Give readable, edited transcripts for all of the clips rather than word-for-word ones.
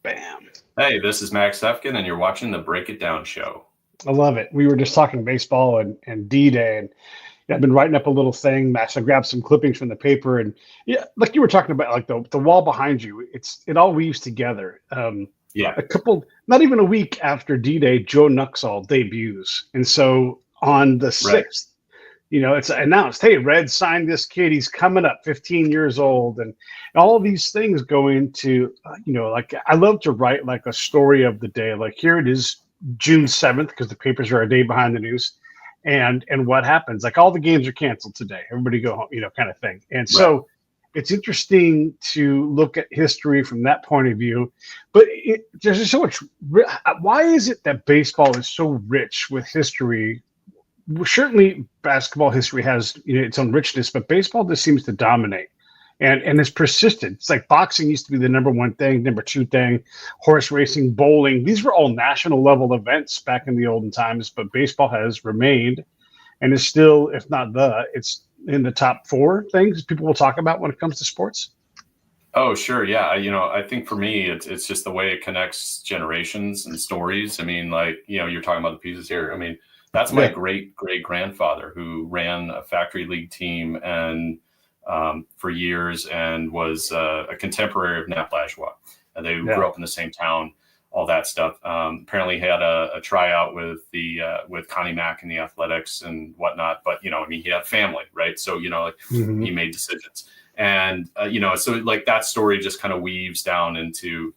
Bam. Hey, this is Max Effgen, and you're watching the Break It Down show. I love it. We were just talking baseball and D-Day, and I've been writing up a little thing. Max, I grabbed some clippings from the paper, and yeah, like you were talking about, like the wall behind you, it all weaves together. Yeah, Not even a week after D-Day, Joe Nuxall debuts, and so on the right. 6th, it's announced, hey, Red signed this kid. He's coming up, 15 years old, and all these things go into, like I love to write like a story of the day. Like here it is, June 7th, because the papers are a day behind the news, and what happens? Like all the games are canceled today. Everybody go home, kind of thing. And Right. so it's interesting to look at history from that point of view. But there's just so much. Why is it that baseball is so rich with history? Certainly basketball history has its own richness, but baseball just seems to dominate and it's persistent. It's like boxing used to be the number one thing, number two thing, horse racing, bowling. These were all national level events back in the olden times, but baseball has remained and is still, if not it's in the top four things people will talk about when it comes to sports. Oh, sure. Yeah. I think for me, it's just the way it connects generations and stories. I mean, like, you're talking about the pieces here. I mean, that's my great grandfather who ran a factory league team and for years and was a contemporary of Nat Lajoie. And they grew up in the same town, all that stuff. Apparently had a tryout with Connie Mack in the athletics and whatnot. But, I mean, he had family, right? So, he made decisions. And, so like that story just kind of weaves down into,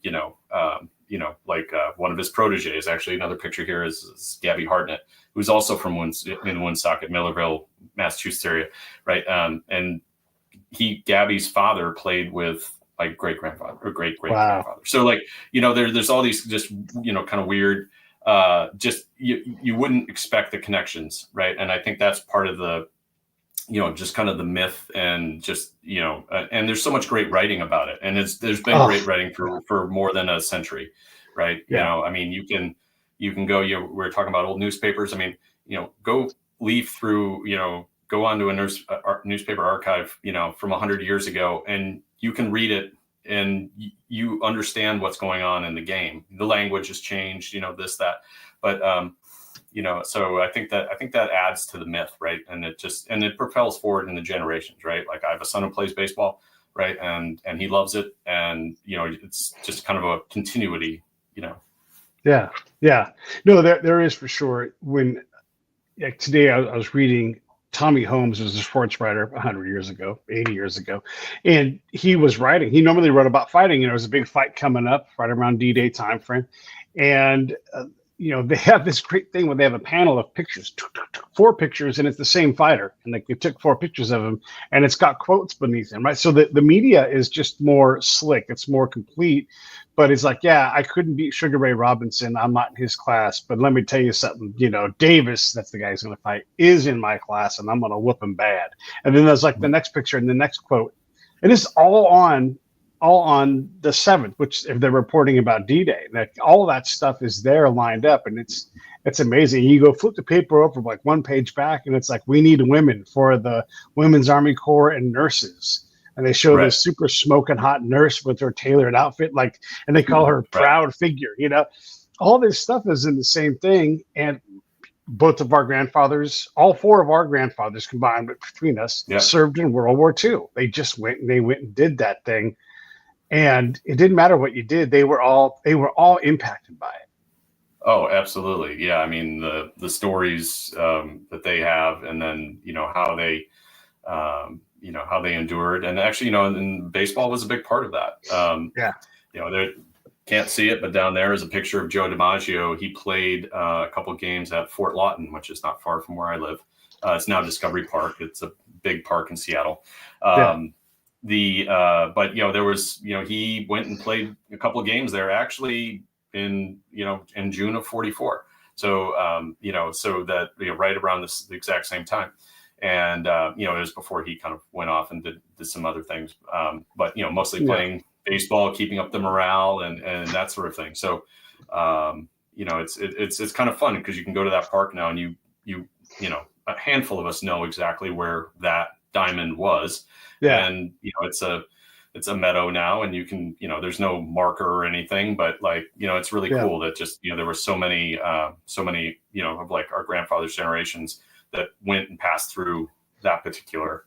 one of his proteges. Actually, another picture here is Gabby Hartnett, who's also from in Woonsocket, Millerville, Massachusetts area, right? And Gabby's father played with my great grandfather or great grandfather. Wow. So like, there's all these just, kind of weird, just you wouldn't expect the connections, right? And I think that's part of the, just kind of the myth and just, and there's so much great writing about it. And there's been great writing for more than a century, right? Yeah. I mean, you can go, we're talking about old newspapers. I mean, go leaf through, go onto a newspaper archive, from 100 years ago, and you can read it and you understand what's going on in the game. The language has changed, this, that, but, so I think that adds to the myth, right? And it propels forward in the generations, right? Like I have a son who plays baseball, right? And he loves it. And, it's just kind of a continuity, Yeah. Yeah. No, there is for sure. When today I was reading, Tommy Holmes was a sports writer 100 years ago, 80 years ago, and he was writing. He normally wrote about fighting, and there was a big fight coming up right around D-Day time frame. And, they have this great thing where they have a panel of pictures, 4 pictures, and it's the same fighter. And like they took 4 pictures of him, and it's got quotes beneath him, right? So the media is just more slick. It's more complete. But it's like, yeah, I couldn't beat Sugar Ray Robinson. I'm not in his class. But let me tell you something, Davis, that's the guy who's going to fight, is in my class, and I'm going to whoop him bad. And then there's like the next picture and the next quote. And it's all on the 7th, which if they're reporting about D-Day, like all of that stuff is there lined up, and it's amazing. You go flip the paper over like one page back, and it's like, we need women for the Women's Army Corps and nurses. And they show this super smoking hot nurse with her tailored outfit, like, and they call her proud figure. All this stuff is in the same thing. And both of our grandfathers, all 4 of our grandfathers combined, but between us, served in World War II. They just went and did that thing. And it didn't matter what you did; they were all impacted by it. Oh, absolutely, yeah. I mean, the stories that they have, and then how they endured, and actually, and baseball was a big part of that. They can't see it, but down there is a picture of Joe DiMaggio. He played a couple of games at Fort Lawton, which is not far from where I live. It's now Discovery Park. It's a big park in Seattle. But there was, he went and played a couple of games there actually in June of 44. So, so that, right around the exact same time. And, it was before he kind of went off and did some other things. But, mostly playing baseball, keeping up the morale and that sort of thing. So, it's kind of fun because you can go to that park now and a handful of us know exactly where that diamond was. And, it's it's a meadow now, and you can, there's no marker or anything, but like, it's really cool that just, there were so many, of like our grandfather's generations that went and passed through that particular,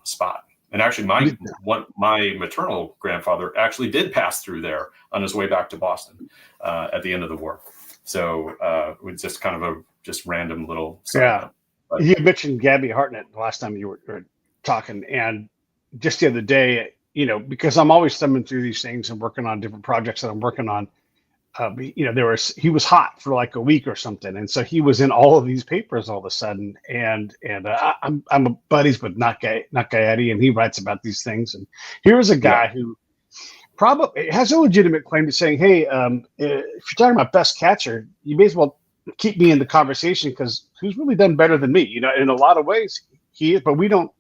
spot. And actually my maternal grandfather actually did pass through there on his way back to Boston at the end of the war. So it was just kind of a just random little side note. You mentioned Gabby Hartnett the last time you were talking, and just the other day, because I'm always thumbing through these things and working on different projects that I'm working on. He was hot for like a week or something, and so he was in all of these papers all of a sudden. And I'm buddies with Not Gaetti, and he writes about these things. And here's a guy who probably has a legitimate claim to saying, "Hey, if you're talking about best catcher, you may as well keep me in the conversation because who's really done better than me?" In a lot of ways, he is, but we don't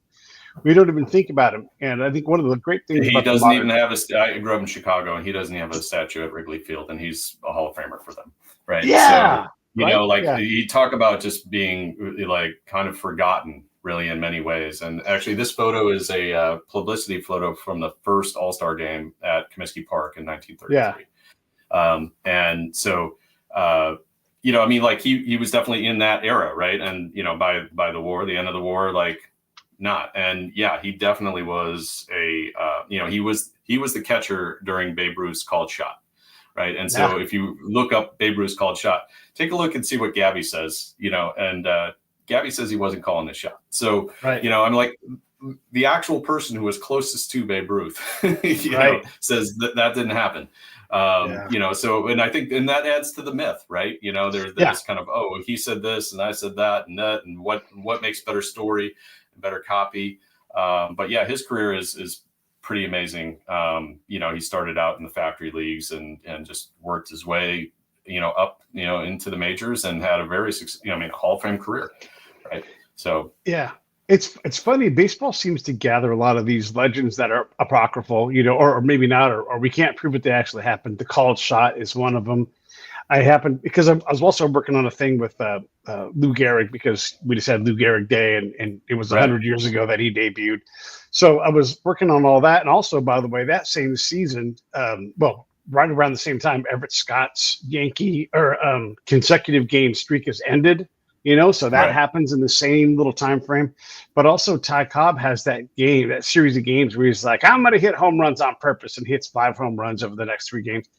even think about him. And I think one of the great things he doesn't even have I grew up in Chicago, and he doesn't have a statue at Wrigley Field, and he's a Hall of Famer for them, right? Yeah. So, you talk about just being like kind of forgotten really in many ways. And actually this photo is a publicity photo from the first All-Star game at Comiskey Park in 1933. And so, he was definitely in that era, right? And, by the war, the end of the war, not. And he definitely was he was the catcher during Babe Ruth's called shot, right? And so if you look up Babe Ruth's called shot, take a look and see what Gabby says, and Gabby says he wasn't calling the shot. So I'm like, the actual person who was closest to Babe Ruth says that didn't happen. So, and I think, and that adds to the myth, right? There's kind of, he said this and I said that, and what makes better story, better copy. But his career is pretty amazing. He started out in the factory leagues and just worked his way, up, into the majors and had a very, Hall of Fame career. Right. So, it's funny. Baseball seems to gather a lot of these legends that are apocryphal, or maybe not, or we can't prove that they actually happened. The called shot is one of them. Because I was also working on a thing with Lou Gehrig, because we just had Lou Gehrig Day, and it was 100 years ago that he debuted. So I was working on all that. And also, by the way, that same season, right around the same time, Everett Scott's Yankee consecutive game streak has ended, so that happens in the same little time frame. But also Ty Cobb has that series of games where he's like, I'm going to hit home runs on purpose, and hits 5 home runs over the next 2 games.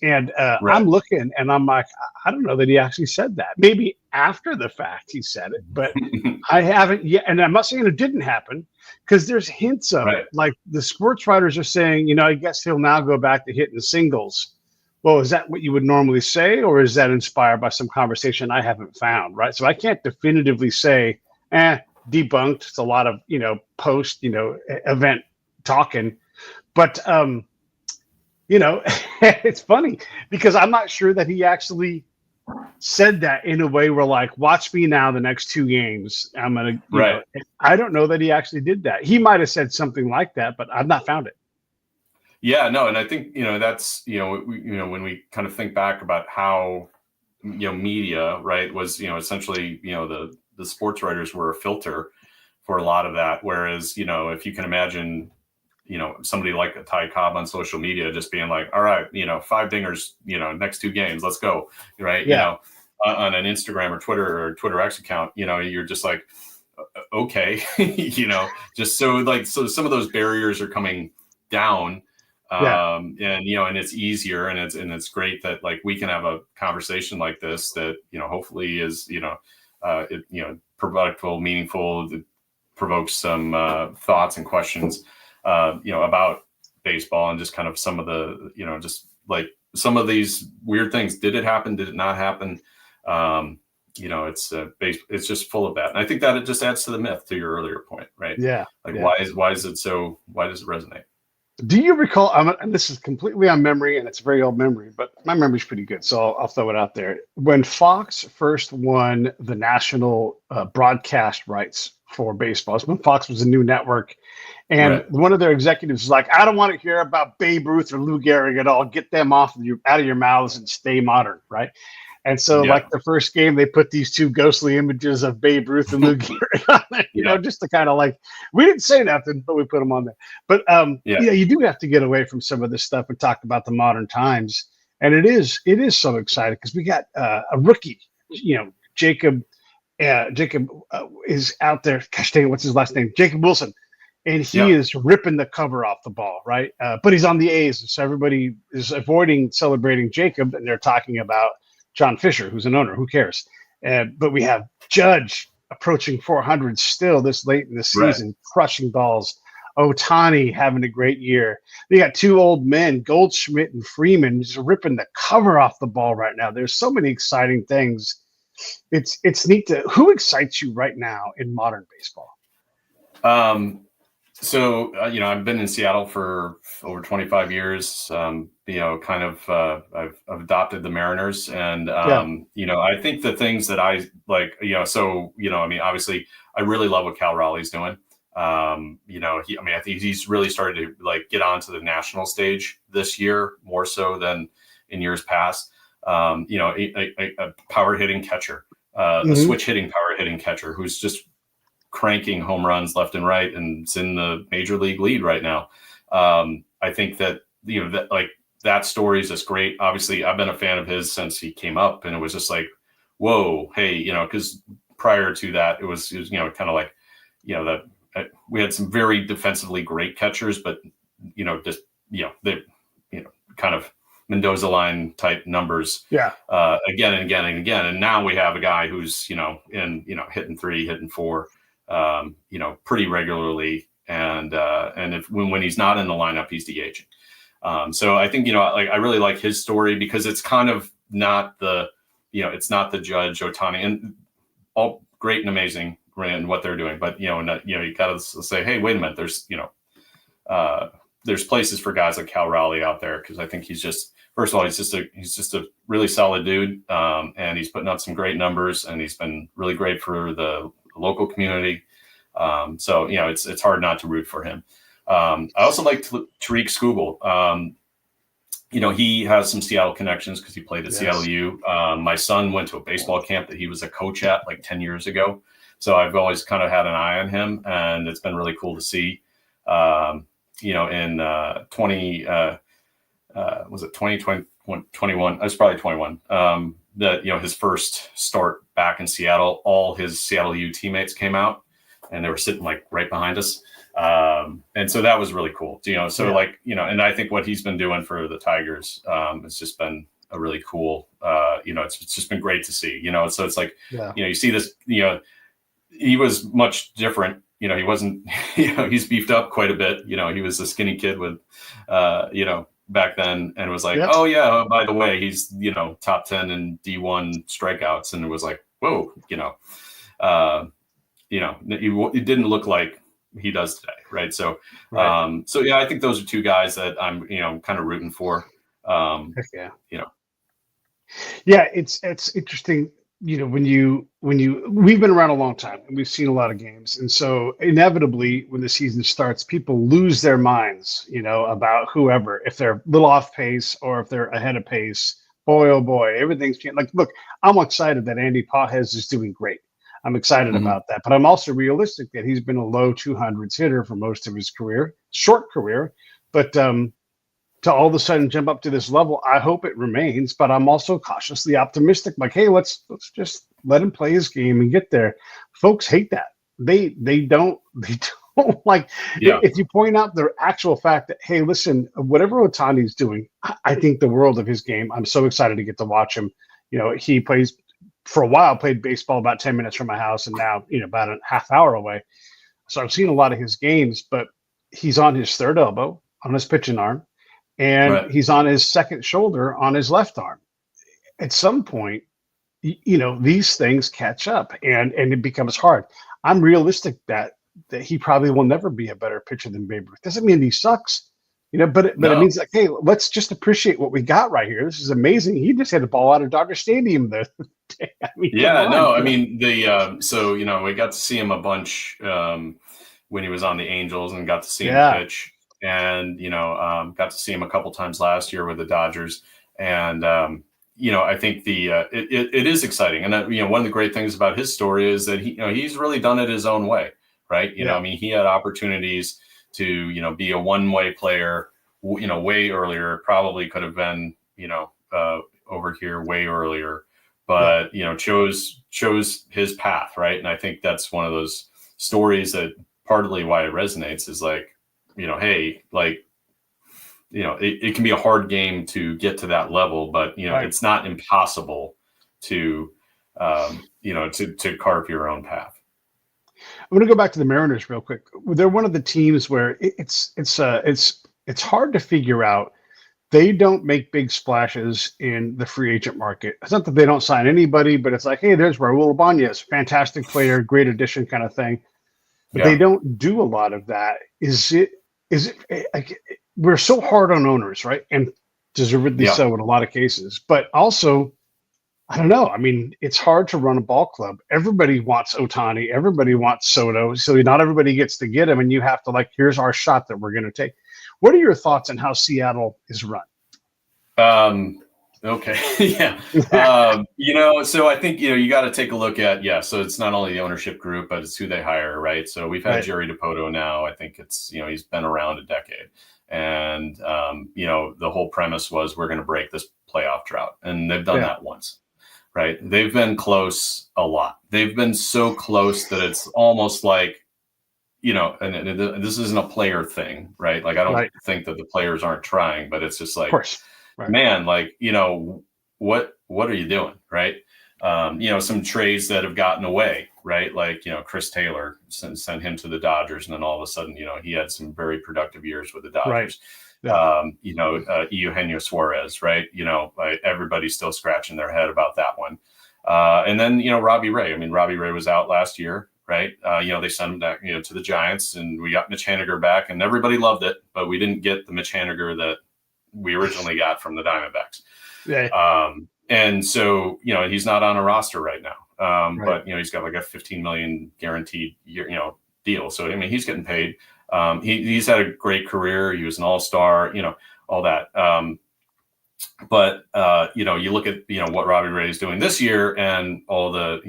And I'm looking and I'm like, I don't know that he actually said that. Maybe after the fact he said it, but I haven't yet. And I'm not saying it didn't happen, because there's hints of it. Like the sports writers are saying, I guess he'll now go back to hitting singles. Well, is that what you would normally say? Or is that inspired by some conversation I haven't found? Right. So I can't definitively say, debunked. It's a lot of, post, event talking, but, it's funny because I'm not sure that he actually said that in a way where like, watch me now the next 2 games. I'm going to, I don't know that he actually did that. He might've said something like that, but I've not found it. Yeah, no. And I think, that's, when we kind of think back about how, media, right, was, essentially, the sports writers were a filter for a lot of that. Whereas, if you can imagine, somebody like a Ty Cobb on social media just being like, all right, 5 dingers, next 2 games, let's go. Right. On an Instagram or Twitter X account, you're just like, okay, just so some of those barriers are coming down. And it's easier, and it's great that like we can have a conversation like this that, hopefully is, productive, meaningful, that provokes some thoughts and questions. About baseball and just kind of some of the, just like some of these weird things. Did it happen? Did it not happen? It's just full of that. And I think that it just adds to the myth, to your earlier point, right? Yeah. Like why does it resonate? Do you recall, and this is completely on memory and it's a very old memory, but my memory's pretty good. So I'll throw it out there. When Fox first won the national broadcast rights for baseball, when Fox was a new network, and one of their executives was like, I don't want to hear about Babe Ruth or Lou Gehrig at all. Get them out of your mouths and stay modern, right? And so, Yeah. like the first game, they put these two ghostly images of Babe Ruth and Lou Gehrig on it, just to kind of like, we didn't say nothing, but we put them on there. But you do have to get away from some of this stuff and talk about the modern times. And it is so exciting because we got a rookie, Jacob. Jacob is out there. Gosh dang, what's his last name? Jacob Wilson. And he is ripping the cover off the ball, right? But he's on the A's, so everybody is avoiding celebrating Jacob, and they're talking about John Fisher, who's an owner. Who cares? But we have Judge approaching 400 still this late in the season, crushing balls. Ohtani having a great year. They got two old men, Goldschmidt and Freeman, just ripping the cover off the ball right now. There's so many exciting things. It's neat who excites you right now in modern baseball? So, I've been in Seattle for over 25 years. I've adopted the Mariners, and I think the things that I like, obviously I really love what Cal Raleigh's doing. I think he's really started to like get onto the national stage this year more so than in years past. A power hitting catcher, a switch hitting power hitting catcher who's just cranking home runs left and right, and it's in the major league lead right now. I think that that story is just great. Obviously, I've been a fan of his since he came up, and it was just like, whoa, hey, because prior to that, it was kind of like, that we had some very defensively great catchers, but they kind of Mendoza line type numbers again and again and again. And now we have a guy who's, hitting 3, hitting 4, pretty regularly. And when he's not in the lineup, he's DHing. So I think, I really like his story because it's kind of not it's not the Judge, Ohtani, and all great and amazing and what they're doing. But, you got to say, hey, wait a minute, there's places for guys like Cal Raleigh out there. Cause I think he's just, first of all, he's just a really solid dude. And he's putting up some great numbers, and he's been really great for the local community. So, it's hard not to root for him. I also like Tariq Skubal. He has some Seattle connections because he played at Seattle U. My son went to a baseball camp that he was a coach at like 10 years ago. So I've always kind of had an eye on him, and it's been really cool to see, in 20, was it 2020, 21? I was probably 21. That, his first start back in Seattle, all his Seattle U teammates came out, and they were sitting like right behind us. And so that was really cool, and I think what he's been doing for the Tigers, it's just been a really cool, it's just been great to see, so it's like, you see this, he was much different, he wasn't, he's beefed up quite a bit, he was a skinny kid with, back then, and it was like, oh yeah, by the way, he's, top 10 in D1 strikeouts. And it was like, whoa, it didn't look like he does today. Right. So, I think those are two guys that I'm, kind of rooting for. It's interesting. We've been around a long time and we've seen a lot of games. And so inevitably when the season starts, people lose their minds, about whoever, if they're a little off pace or if they're ahead of pace. Boy, oh boy, everything's changed. Like, look, I'm excited that Andy Pages is doing great. I'm excited about that, but I'm also realistic that he's been a low 200s hitter for most of his career, short career, but to all of a sudden jump up to this level, I hope it remains, but I'm also cautiously optimistic. Like, hey, let's just let him play his game and get there. Folks hate that. They don't like, if you point out the actual fact that, hey, listen, whatever Ohtani's doing, I think the world of his game. I'm so excited to get to watch him. He plays for a while, played baseball about 10 minutes from my house, and now, about a half hour away. So I've seen a lot of his games, but he's on his third elbow on his pitching arm. And he's on his second shoulder on his left arm. At some point, these things catch up and it becomes hard. I'm realistic that he probably will never be a better pitcher than Babe Ruth. Doesn't mean he sucks, but it means like, hey, let's just appreciate what we got right here. This is amazing. He just hit a ball out of Dodger Stadium the day. We got to see him a bunch when he was on the Angels and got to see him pitch. And, got to see him a couple times last year with the Dodgers. And, I think it is exciting. And, one of the great things about his story is that he's really done it his own way, right? I mean, he had opportunities to, be a one-way player, way earlier, probably could have been, over here way earlier, but, chose his path. Right. And I think that's one of those stories that partly why it resonates is like, hey, like, it can be a hard game to get to that level, but, it's not impossible to, to carve your own path. I'm going to go back to the Mariners real quick. They're one of the teams where it's hard to figure out. They don't make big splashes in the free agent market. It's not that they don't sign anybody, but it's like, hey, there's Raul Ibanez, fantastic player, great addition kind of thing. But they don't do a lot of that. Is it like, we're so hard on owners, right? And deservedly so in a lot of cases. But also, I don't know. I mean, it's hard to run a ball club. Everybody wants Ohtani. Everybody wants Soto. So not everybody gets to get him. And you have to here's our shot that we're going to take. What are your thoughts on how Seattle is run? Okay. Yeah. So I think, you got to take a look at, so it's not only the ownership group, but it's who they hire. Right. So we've had Jerry DiPoto now. I think it's, he's been around a decade. And, the whole premise was we're going to break this playoff drought. And they've done that once. Right. They've been close a lot. They've been so close that it's almost like, and this isn't a player thing, right? Like, I don't think that the players aren't trying, but it's just like, man, like, what are you doing? Right. Some trades that have gotten away, right? Like, Chris Taylor sent him to the Dodgers. And then all of a sudden, he had some very productive years with the Dodgers. Eugenio Suarez, right? Everybody's still scratching their head about that one. And then, Robbie Ray. I mean, Robbie Ray was out last year, right? They sent him back, to the Giants, and we got Mitch Haniger back, and everybody loved it, but we didn't get the Mitch Haniger that we originally got from the Diamondbacks. And so, he's not on a roster right now. But, he's got like a $15 million guaranteed year, deal. So, I mean, he's getting paid. He's had a great career. He was an all-star, all that. But you look at, what Robbie Ray is doing this year and all the,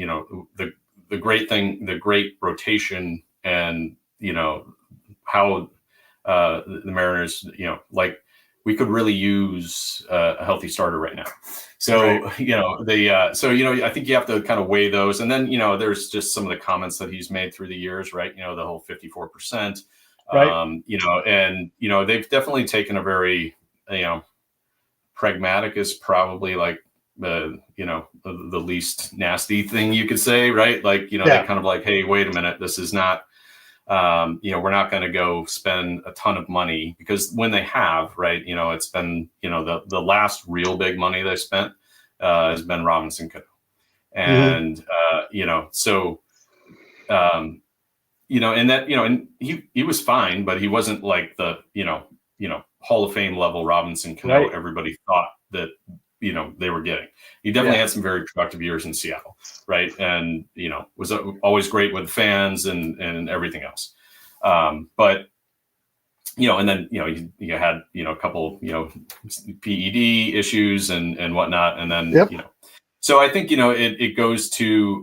the great thing, the great rotation and, how the Mariners, like, we could really use a healthy starter right now. So, I think you have to kind of weigh those. And then, there's just some of the comments that he's made through the years, right? The whole 54%. And they've definitely taken a very, pragmatic is probably like the least nasty thing you could say, right? Like, they kind of like, hey, wait a minute, this is not, we're not going to go spend a ton of money, because when they have, right, it's been, the last real big money they spent has been Robinson Cano. And, and that, and he was fine, but he wasn't like the, Hall of Fame level Robinson Cano everybody thought that, they were getting. He definitely had some very productive years in Seattle, right? And, was always great with fans and everything else. But, and then, you had, a couple, PED issues and whatnot. And then, so I think, it goes to,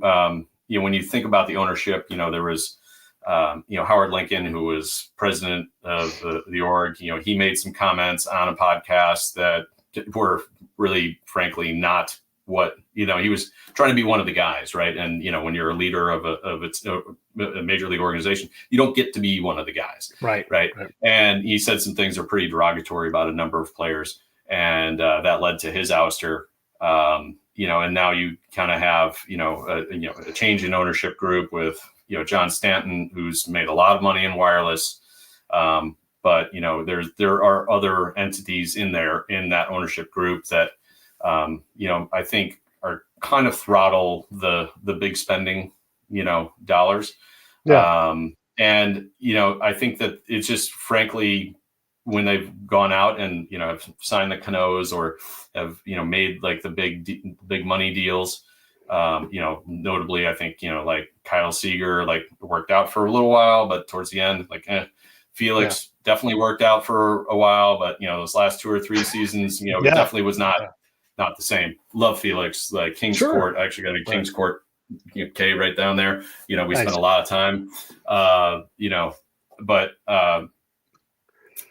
when you think about the ownership, there was, Howard Lincoln, who was president of the org, he made some comments on a podcast that were really, frankly, not what, he was trying to be one of the guys, right? And, when you're a leader of a major league organization, you don't get to be one of the guys. Right. And he said some things that are pretty derogatory about a number of players, and that led to his ouster. And now you kind of have, a change in ownership group with, John Stanton, who's made a lot of money in wireless. But, there are other entities in that ownership group that, I think are kind of throttle the big spending, dollars. And, I think that it's just, frankly, when they've gone out and, have signed the Canos or have, made like the big money deals, notably, I think, like Kyle Seager, like worked out for a little while, but towards the end, like Felix definitely worked out for a while, but, those last 2 or 3 seasons, definitely was not not the same. Love Felix, like Kings Sure. Court. I actually got a Kings Court K right down there. We Nice. spent a lot of time, but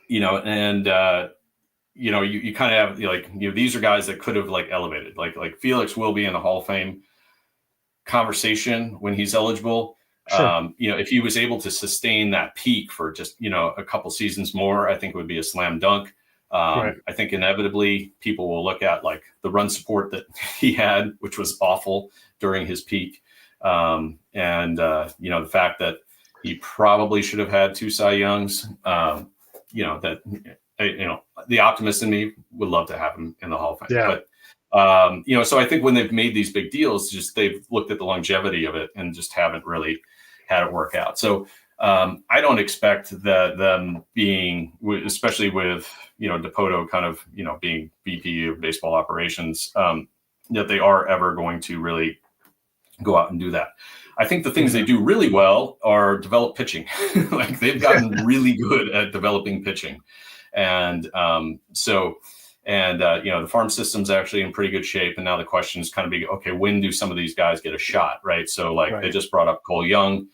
you kind of have these are guys that could have elevated, like Felix will be in the Hall of Fame conversation when he's eligible. Sure. If he was able to sustain that peak for just, a couple seasons more, I think it would be a slam dunk. I think inevitably people will look at the run support that he had, which was awful during his peak. The fact that he probably should have had 2 Cy Youngs, the optimist in me would love to have him in the Hall of Fame. Yeah. But, so I think when they've made these big deals, they've looked at the longevity of it and just haven't really had it work out. So I don't expect that them being, especially with, Dipoto kind of, being VP of baseball operations, that they are ever going to really go out and do that. I think the things they do really well are develop pitching. They've gotten really good at developing pitching. And the farm system's actually in pretty good shape. And now the question is kind of be, okay, when do some of these guys get a shot? Right. So they just brought up Cole Young.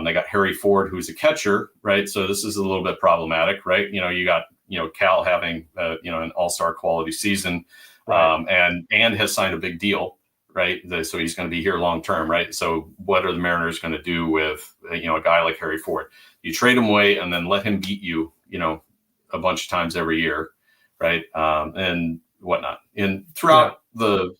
They got Harry Ford, who's a catcher. Right. So this is a little bit problematic, right? You got, Cal having, an all-star quality season, and has signed a big deal. Right. So he's going to be here long term. Right. So what are the Mariners going to do with, a guy like Harry Ford? You trade him away and then let him beat you, a bunch of times every year. Right. And whatnot. And throughout the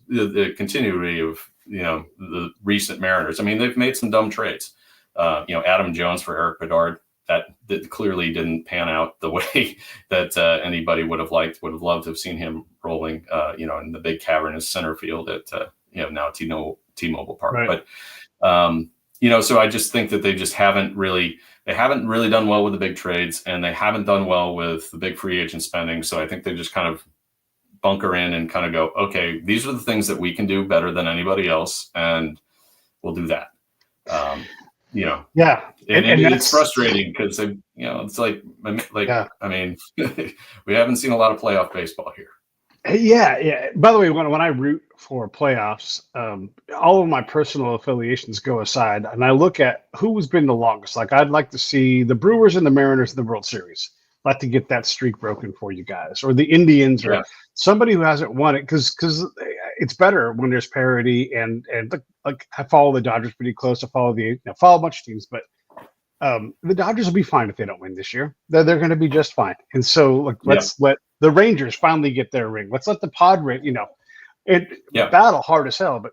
continuity of, the recent Mariners, I mean, they've made some dumb trades. Adam Jones for Eric Bedard, that clearly didn't pan out the way that anybody would have loved to have seen him rolling, in the big cavernous center field at, now T-Mobile Park. Right. But, so I just think that they haven't really done well with the big trades, and they haven't done well with the big free agent spending. So I think they just kind of bunker in and kind of go, okay, these are the things that we can do better than anybody else, and we'll do that. Yeah. And it's frustrating because it's I mean, we haven't seen a lot of playoff baseball here. Yeah. By the way, when I root for playoffs, all of my personal affiliations go aside, and I look at who's been the longest. I'd like to see the Brewers and the Mariners in the World Series. I'd like to get that streak broken for you guys, or the Indians, or somebody who hasn't won it, because it's better when there's parity. And I follow the Dodgers pretty close. I follow follow a bunch of teams, but the Dodgers will be fine if they don't win this year. They're going to be just fine. And so let's let the Rangers finally get their ring. Let's let the Padres, battle hard as hell. But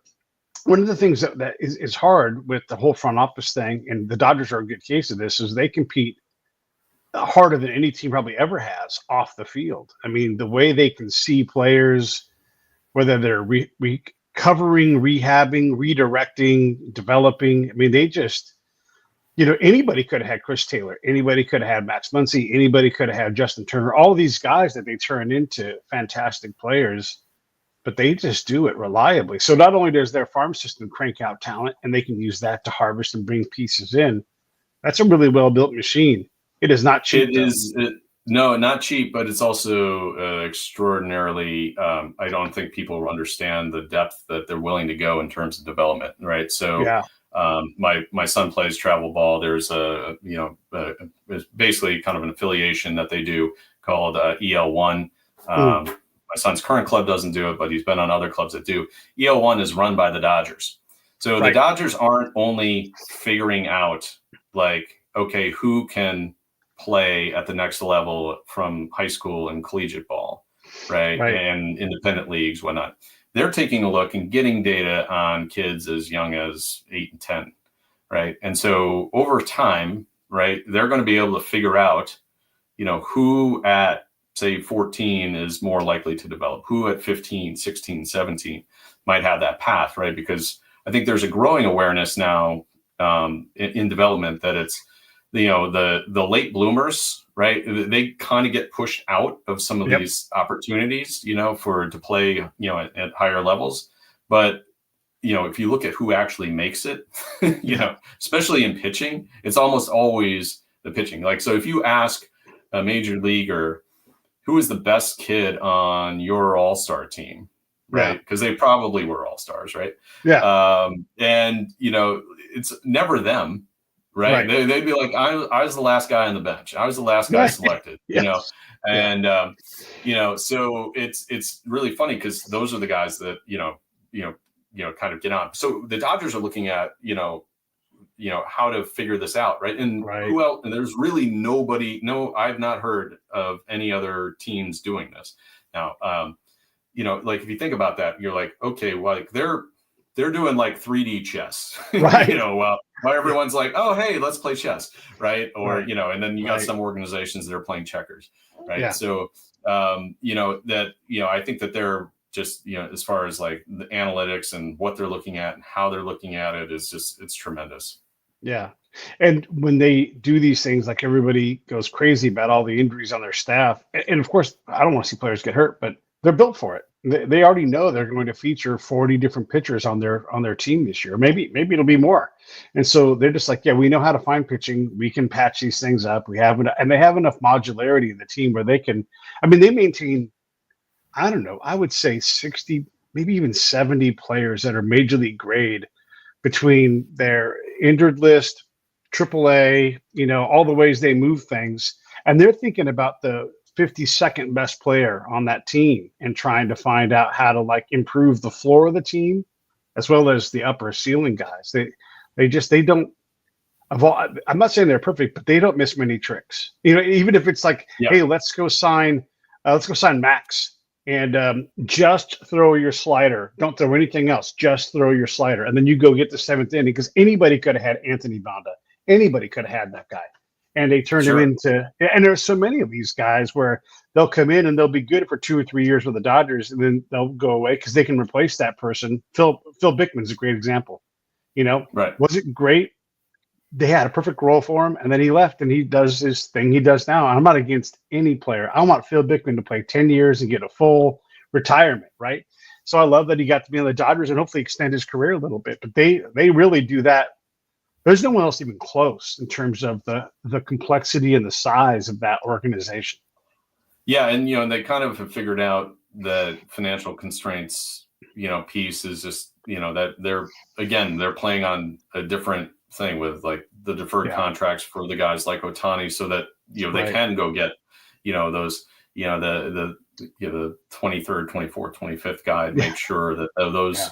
one of the things that is hard with the whole front office thing, and the Dodgers are a good case of this, is they compete harder than any team probably ever has off the field. I mean, the way they can see players, whether they're recovering, rehabbing, redirecting, developing. I mean, they just, anybody could have had Chris Taylor. Anybody could have had Max Muncy. Anybody could have had Justin Turner. All these guys that they turn into fantastic players, but they just do it reliably. So not only does their farm system crank out talent, and they can use that to harvest and bring pieces in, that's a really well-built machine. It is not cheap. No, not cheap, but it's also extraordinarily. I don't think people understand the depth that they're willing to go in terms of development, right? So, my son plays travel ball. There's there's basically kind of an affiliation that they do called EL1. My son's current club doesn't do it, but he's been on other clubs that do. EL1 is run by the Dodgers, so the Dodgers aren't only figuring out okay, who can play at the next level from high school and collegiate ball, right? And independent leagues, whatnot. They're taking a look and getting data on kids as young as 8 and 10, right? And so over time, right, they're going to be able to figure out, who at, say, 14 is more likely to develop, who at 15, 16, 17 might have that path, right? Because I think there's a growing awareness now in development that it's, the late bloomers, right? They kind of get pushed out of some of these opportunities, to play, at higher levels. But, if you look at who actually makes it, especially in pitching, it's almost always the pitching. So if you ask a major leaguer, who is the best kid on your all-star team, right? Because they probably were all-stars, right? Yeah. And it's never them, right? They'd be like, I was the last guy on the bench. I was the last guy selected, Yes. and so it's really funny because those are the guys that kind of get on. So the Dodgers are looking at how to figure this out, right? And who else? And there's really nobody. No, I've not heard of any other teams doing this. Now, like if you think about that, you're like, okay, well, like they're doing like 3D chess, right? While everyone's like, oh, hey, let's play chess, right? Or and then you got some organizations that are playing checkers, right? Yeah. So I think that they're just as far as like the analytics and what they're looking at and how they're looking at it is just it's tremendous. Yeah. And when they do these things, like everybody goes crazy about all the injuries on their staff. And of course, I don't want to see players get hurt, but they're built for it. They already know they're going to feature 40 different pitchers on their team this year. Maybe it'll be more. And so they're just like, yeah, we know how to find pitching. We can patch these things up. They have enough modularity in the team where they can, they maintain, I don't know, I would say 60, maybe even 70 players that are major league grade between their injured list, AAA, all the ways they move things. And they're thinking about the 52nd best player on that team and trying to find out how to like improve the floor of the team as well as the upper ceiling guys. They don't, I'm not saying they're perfect, but they don't miss many tricks. Even if it's like, hey, let's go sign Max. And just throw your slider. Don't throw anything else. Just throw your slider. And then you go get the seventh inning because anybody could have had Anthony Banda. Anybody could have had that guy. And they turned him into – and there's so many of these guys where they'll come in and they'll be good for 2 or 3 years with the Dodgers and then they'll go away because they can replace that person. Phil Bickman's a great example. Right. Was it great? They had a perfect role for him, and then he left, and he does his thing he does now. And I'm not against any player. I want Phil Bickman to play 10 years and get a full retirement, right? So I love that he got to be on the Dodgers and hopefully extend his career a little bit. But they really do that. There's no one else even close in terms of the complexity and the size of that organization. Yeah, and they kind of have figured out the financial constraints, piece is just, that they're playing on a different thing with like the deferred contracts for the guys like Ohtani so that they can go get those the 23rd, 24th, 25th guy and make sure that those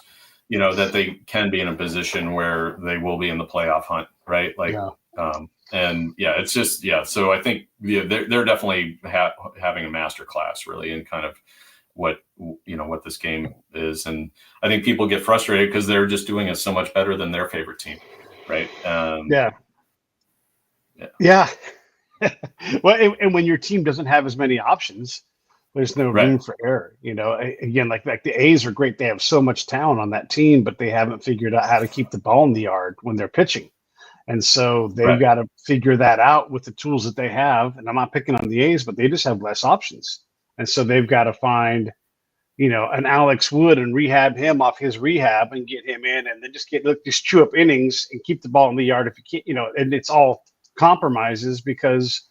that they can be in a position where they will be in the playoff hunt, right? Like it's just so I think they're definitely having a master class really in kind of what this game is. And I think people get frustrated because they're just doing it so much better than their favorite team. Right. Well, and when your team doesn't have as many options, there's no room for error. Again, like the A's are great. They have so much talent on that team, but they haven't figured out how to keep the ball in the yard when they're pitching. And so they've got to figure that out with the tools that they have. And I'm not picking on the A's, but they just have less options. And so they've got to find an Alex Wood and rehab him off his rehab and get him in and then just chew up innings and keep the ball in the yard if you can't, and it's all compromises because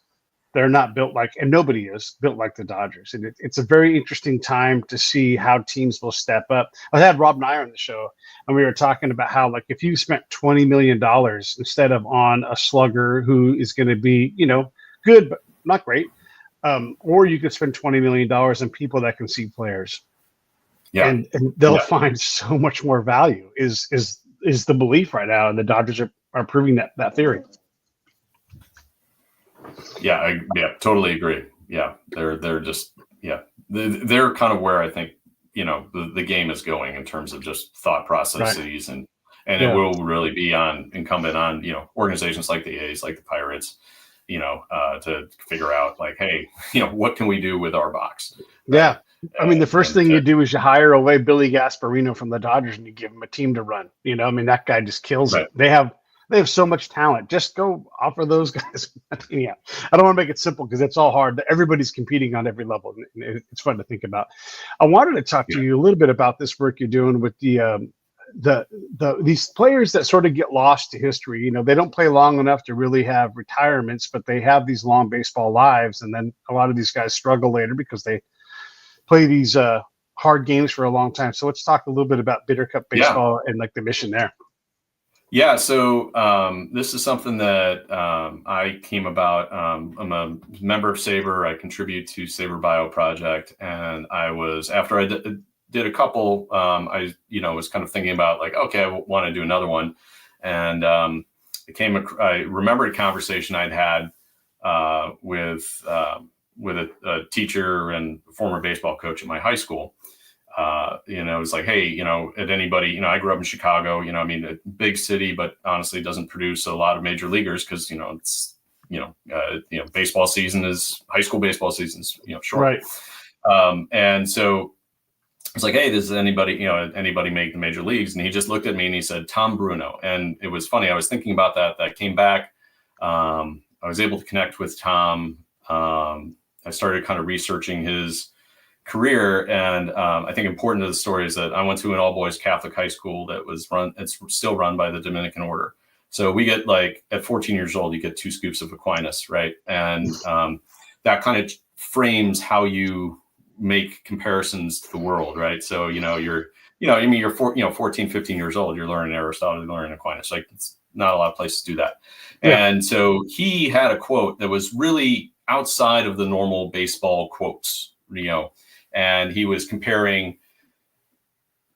they're not built like, and nobody is built like the Dodgers. And it's a very interesting time to see how teams will step up. I had Rob Nyer on the show and we were talking about how, like, if you spent $20 million instead of on a slugger who is going to be, good, but not great, or you could spend $20 million on people that can see players. Yeah. And they'll find so much more value is the belief right now. And the Dodgers are proving that theory. Yeah, I totally agree. Yeah. They're just, they're kind of where I think, the game is going in terms of just thought processes and it will really be incumbent on, organizations like the A's, like the Pirates, to figure out like, hey, what can we do with our box? Yeah. The first thing you do is you hire away Billy Gasparino from the Dodgers and you give him a team to run. That guy just kills it. They have so much talent. Just go offer those guys. I don't want to make it simple because it's all hard. Everybody's competing on every level. And it's fun to think about. I wanted to talk to you a little bit about this work you're doing with these players that sort of get lost to history. They don't play long enough to really have retirements, but they have these long baseball lives. And then a lot of these guys struggle later because they play these hard games for a long time. So let's talk a little bit about Bitter Cup baseball and like the mission there. Yeah, so this is something that I came about. I'm a member of SABR. I contribute to SABR Bio Project, and after I did a couple, I was kind of thinking about like, okay, I want to do another one, and I remembered a conversation I'd had with a teacher and former baseball coach at my high school. It was like, hey, at anybody, I grew up in Chicago, I mean, a big city, but honestly doesn't produce a lot of major leaguers because, it's, baseball season high school baseball season's, short. Right. And so it's like, hey, does anybody make the major leagues? And he just looked at me and he said, Tom Bruno. And it was funny. I was thinking about that came back. I was able to connect with Tom. I started kind of researching his career. And I think important to the story is that I went to an all boys Catholic high school that was it's still run by the Dominican order. So we get like at 14 years old, you get 2 scoops of Aquinas, right? And that kind of frames how you make comparisons to the world, right? So, you're 14, 15 years old, you're learning Aristotle, you're learning Aquinas. Like it's not a lot of places to do that. Yeah. And so he had a quote that was really outside of the normal baseball quotes, and he was comparing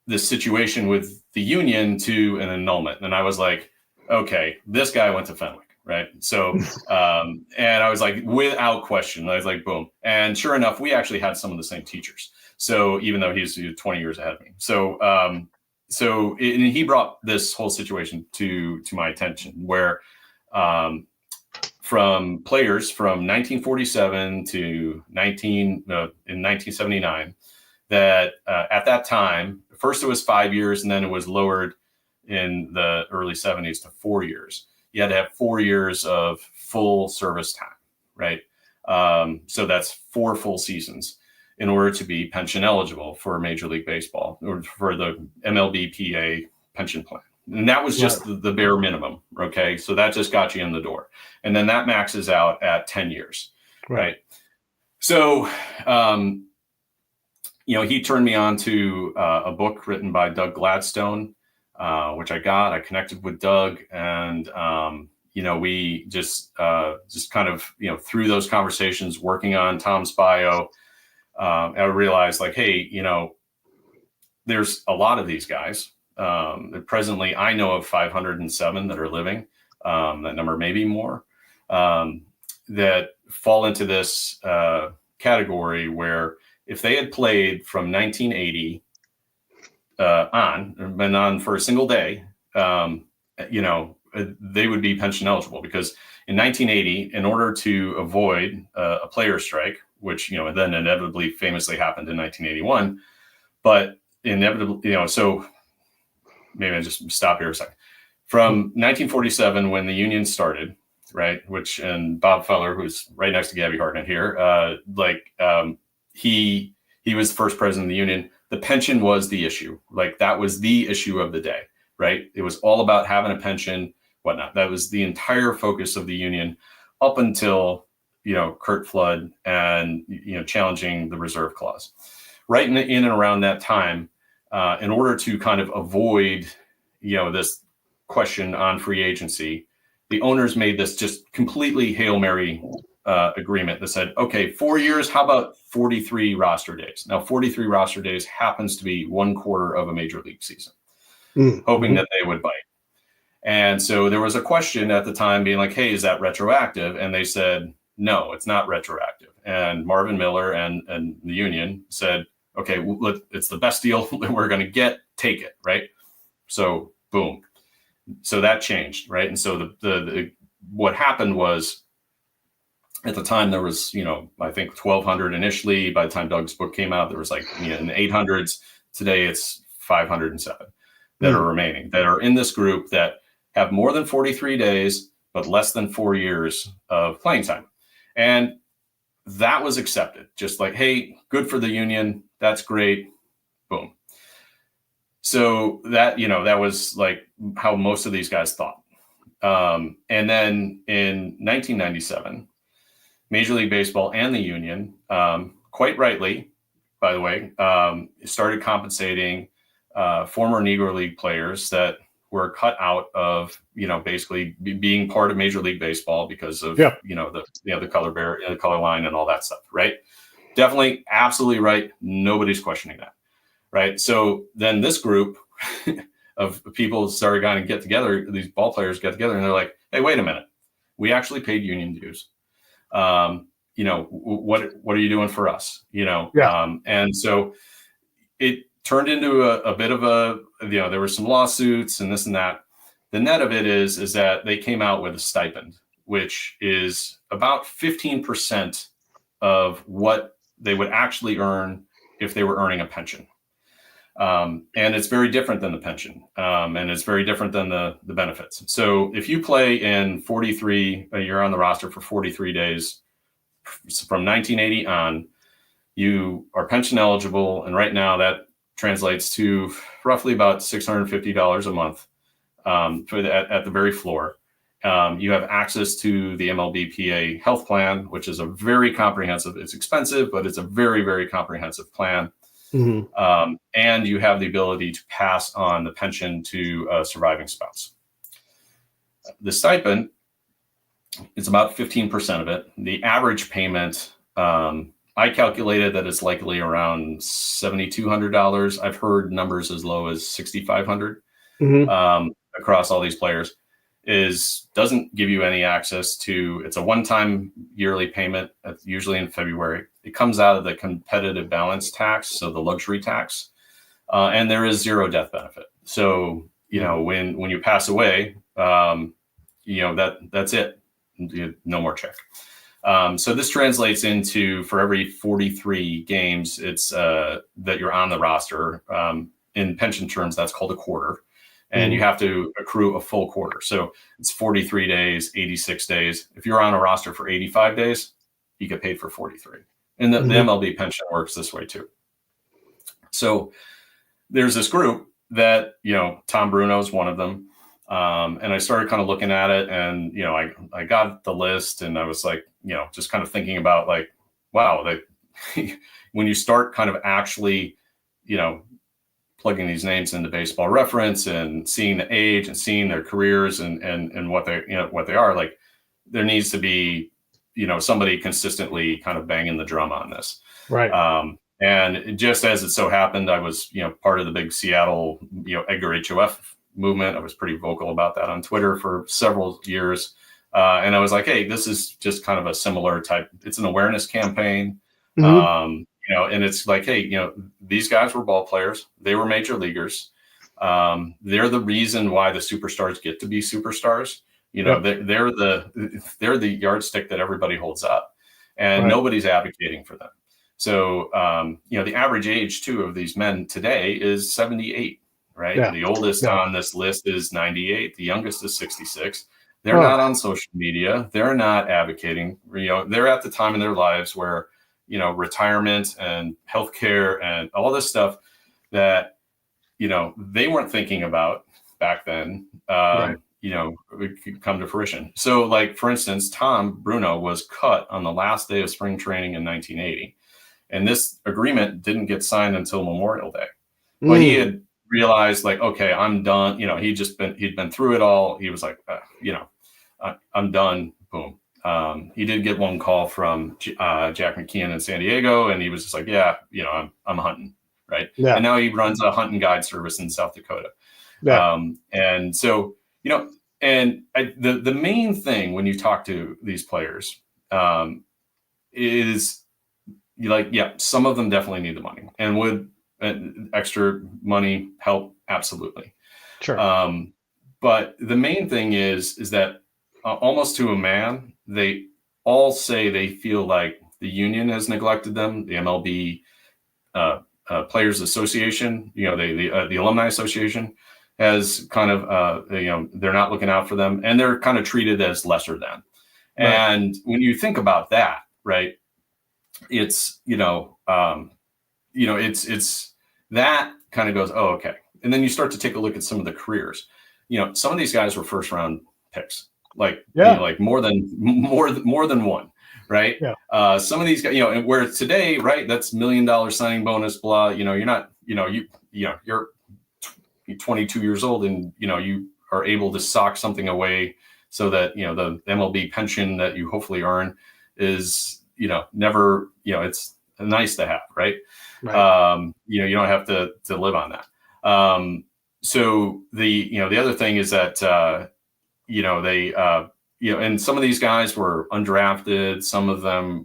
this situation with the Union to an annulment. And I was like, okay, this guy went to Fenwick, right? So, and I was like, without question, I was like, boom. And sure enough, we actually had some of the same teachers. So even though he's 20 years ahead of me. So, and he brought this whole situation to my attention where, from players from 1947 to in 1979, that at that time, first it was 5 years, and then it was lowered in the early 70s to 4 years. You had to have 4 years of full service time, right? So that's 4 full seasons in order to be pension eligible for Major League Baseball or for the MLBPA pension plan. And that was just the bare minimum. Okay. So that just got you in the door. And then that maxes out at 10 years. Right. So, he turned me on to a book written by Doug Gladstone, which I connected with Doug, and, we just kind of, through those conversations working on Tom's bio, I realized like, hey, there's a lot of these guys. Presently, I know of 507 that are living. That number may be more, that fall into this category where if they had played from 1980 been on for a single day, they would be pension eligible, because in 1980, in order to avoid a player strike, which then inevitably famously happened in 1981, but inevitably, so maybe I just stop here a second. From 1947, when the union started, right, and Bob Feller, who's right next to Gabby Hartnett here, he was the first president of the union. The pension was the issue. Like that was the issue of the day, right? It was all about having a pension, whatnot. That was the entire focus of the union up until, Curt Flood and, challenging the reserve clause. Right in and around that time, in order to kind of avoid, this question on free agency, the owners made this just completely Hail Mary agreement that said, okay, 4 years, how about 43 roster days? Now, 43 roster days happens to be 1/4 of a major league season, hoping that they would bite. And so there was a question at the time being like, hey, is that retroactive? And they said, no, it's not retroactive. And Marvin Miller and the union said, okay, it's the best deal that we're going to get, take it, right? So boom. So that changed, right? And so the what happened was, at the time there was, I think 1,200 initially. By the time Doug's book came out, there was like in the 800s. Today it's 507 that are remaining, that are in this group that have more than 43 days, but less than 4 years of playing time. And that was accepted. Just like, hey, good for the union. That's great. Boom. So that, that was like how most of these guys thought. And then in 1997, Major League Baseball and the union, quite rightly, by the way, started compensating former Negro League players that were cut out of, basically being part of Major League Baseball because of, the color line and all that stuff, right? Definitely, absolutely right. Nobody's questioning that, right? So then this group of people started kind of get together, these ball players get together, and they're like, hey, wait a minute. We actually paid union dues. What are you doing for us? And so it turned into a bit of a, there were some lawsuits and this and that. The net of it is that they came out with a stipend, which is about 15% of what they would actually earn if they were earning a pension. And it's very different than the pension. And it's very different than the benefits. So if you play in 43, you're on the roster for 43 days from 1980 on, you are pension eligible. And right now that translates to roughly about $650 a month at the very floor. You have access to the MLBPA health plan, which is a very comprehensive, it's expensive, but it's a very, very comprehensive plan. Mm-hmm. And you have the ability to pass on the pension to a surviving spouse. The stipend, it's about 15% of it. The average payment, I calculated that it's likely around $7,200. I've heard numbers as low as $6,500 across all these players. Doesn't give you any access to, it's a one-time yearly payment, usually in February. It comes out of the competitive balance tax, so the luxury tax, and there is zero death benefit. So, when you pass away, that's it. No more check. So this translates into, for every 43 games, it's that you're on the roster. In pension terms, that's called a quarter. And you have to accrue a full quarter. So it's 43 days, 86 days. If you're on a roster for 85 days, you get paid for 43. And the MLB pension works this way too. So there's this group that, Tom Bruno is one of them. And I started kind of looking at it, and, I got the list, and I was like, just kind of thinking about like, wow, when you start kind of actually, plugging these names into Baseball Reference and seeing the age and seeing their careers and what they are, like, there needs to be, somebody consistently kind of banging the drum on this. Right. And just as it so happened, I was, part of the big Seattle, Edgar HOF movement. I was pretty vocal about that on Twitter for several years. And I was like, hey, this is just kind of a similar type. It's an awareness campaign. And it's like, hey, these guys were ball players. They were major leaguers. They're the reason why the superstars get to be superstars. They're the yardstick that everybody holds up, and nobody's advocating for them. So, the average age too of these men today is 78, right? Yeah. The oldest on this list is 98. The youngest is 66. They're not on social media. They're not advocating. They're at the time in their lives where, retirement and healthcare and all this stuff that, they weren't thinking about back then, it could come to fruition. So, like, for instance, Tom Bruno was cut on the last day of spring training in 1980. And this agreement didn't get signed until Memorial Day. But he had realized, like, okay, I'm done. He'd been through it all. He was like, I'm done. Boom. He did get one call from Jack McKeon in San Diego, and he was just like, yeah, I'm hunting, right? Yeah. And now he runs a hunt and guide service in South Dakota. Yeah. And so, the main thing when you talk to these players is some of them definitely need the money, and would extra money help? Absolutely. Sure. But the main thing is that almost to a man, they all say they feel like the union has neglected them, the MLB Players Association, the Alumni Association has kind of, they're not looking out for them, and they're kind of treated as lesser than. Right. And when you think about that, right, it's, it's that kind of goes, oh, okay. And then you start to take a look at some of the careers. Some of these guys were first round picks, like more than one, right? Yeah. Some of these guys, and where today, right, that's $1 million signing bonus, blah. You're not, you're 22 years old, and you are able to sock something away so that the MLB pension that you hopefully earn is never, it's nice to have, right? Right. You don't have to live on that. So the other thing is that they and some of these guys were undrafted. Some of them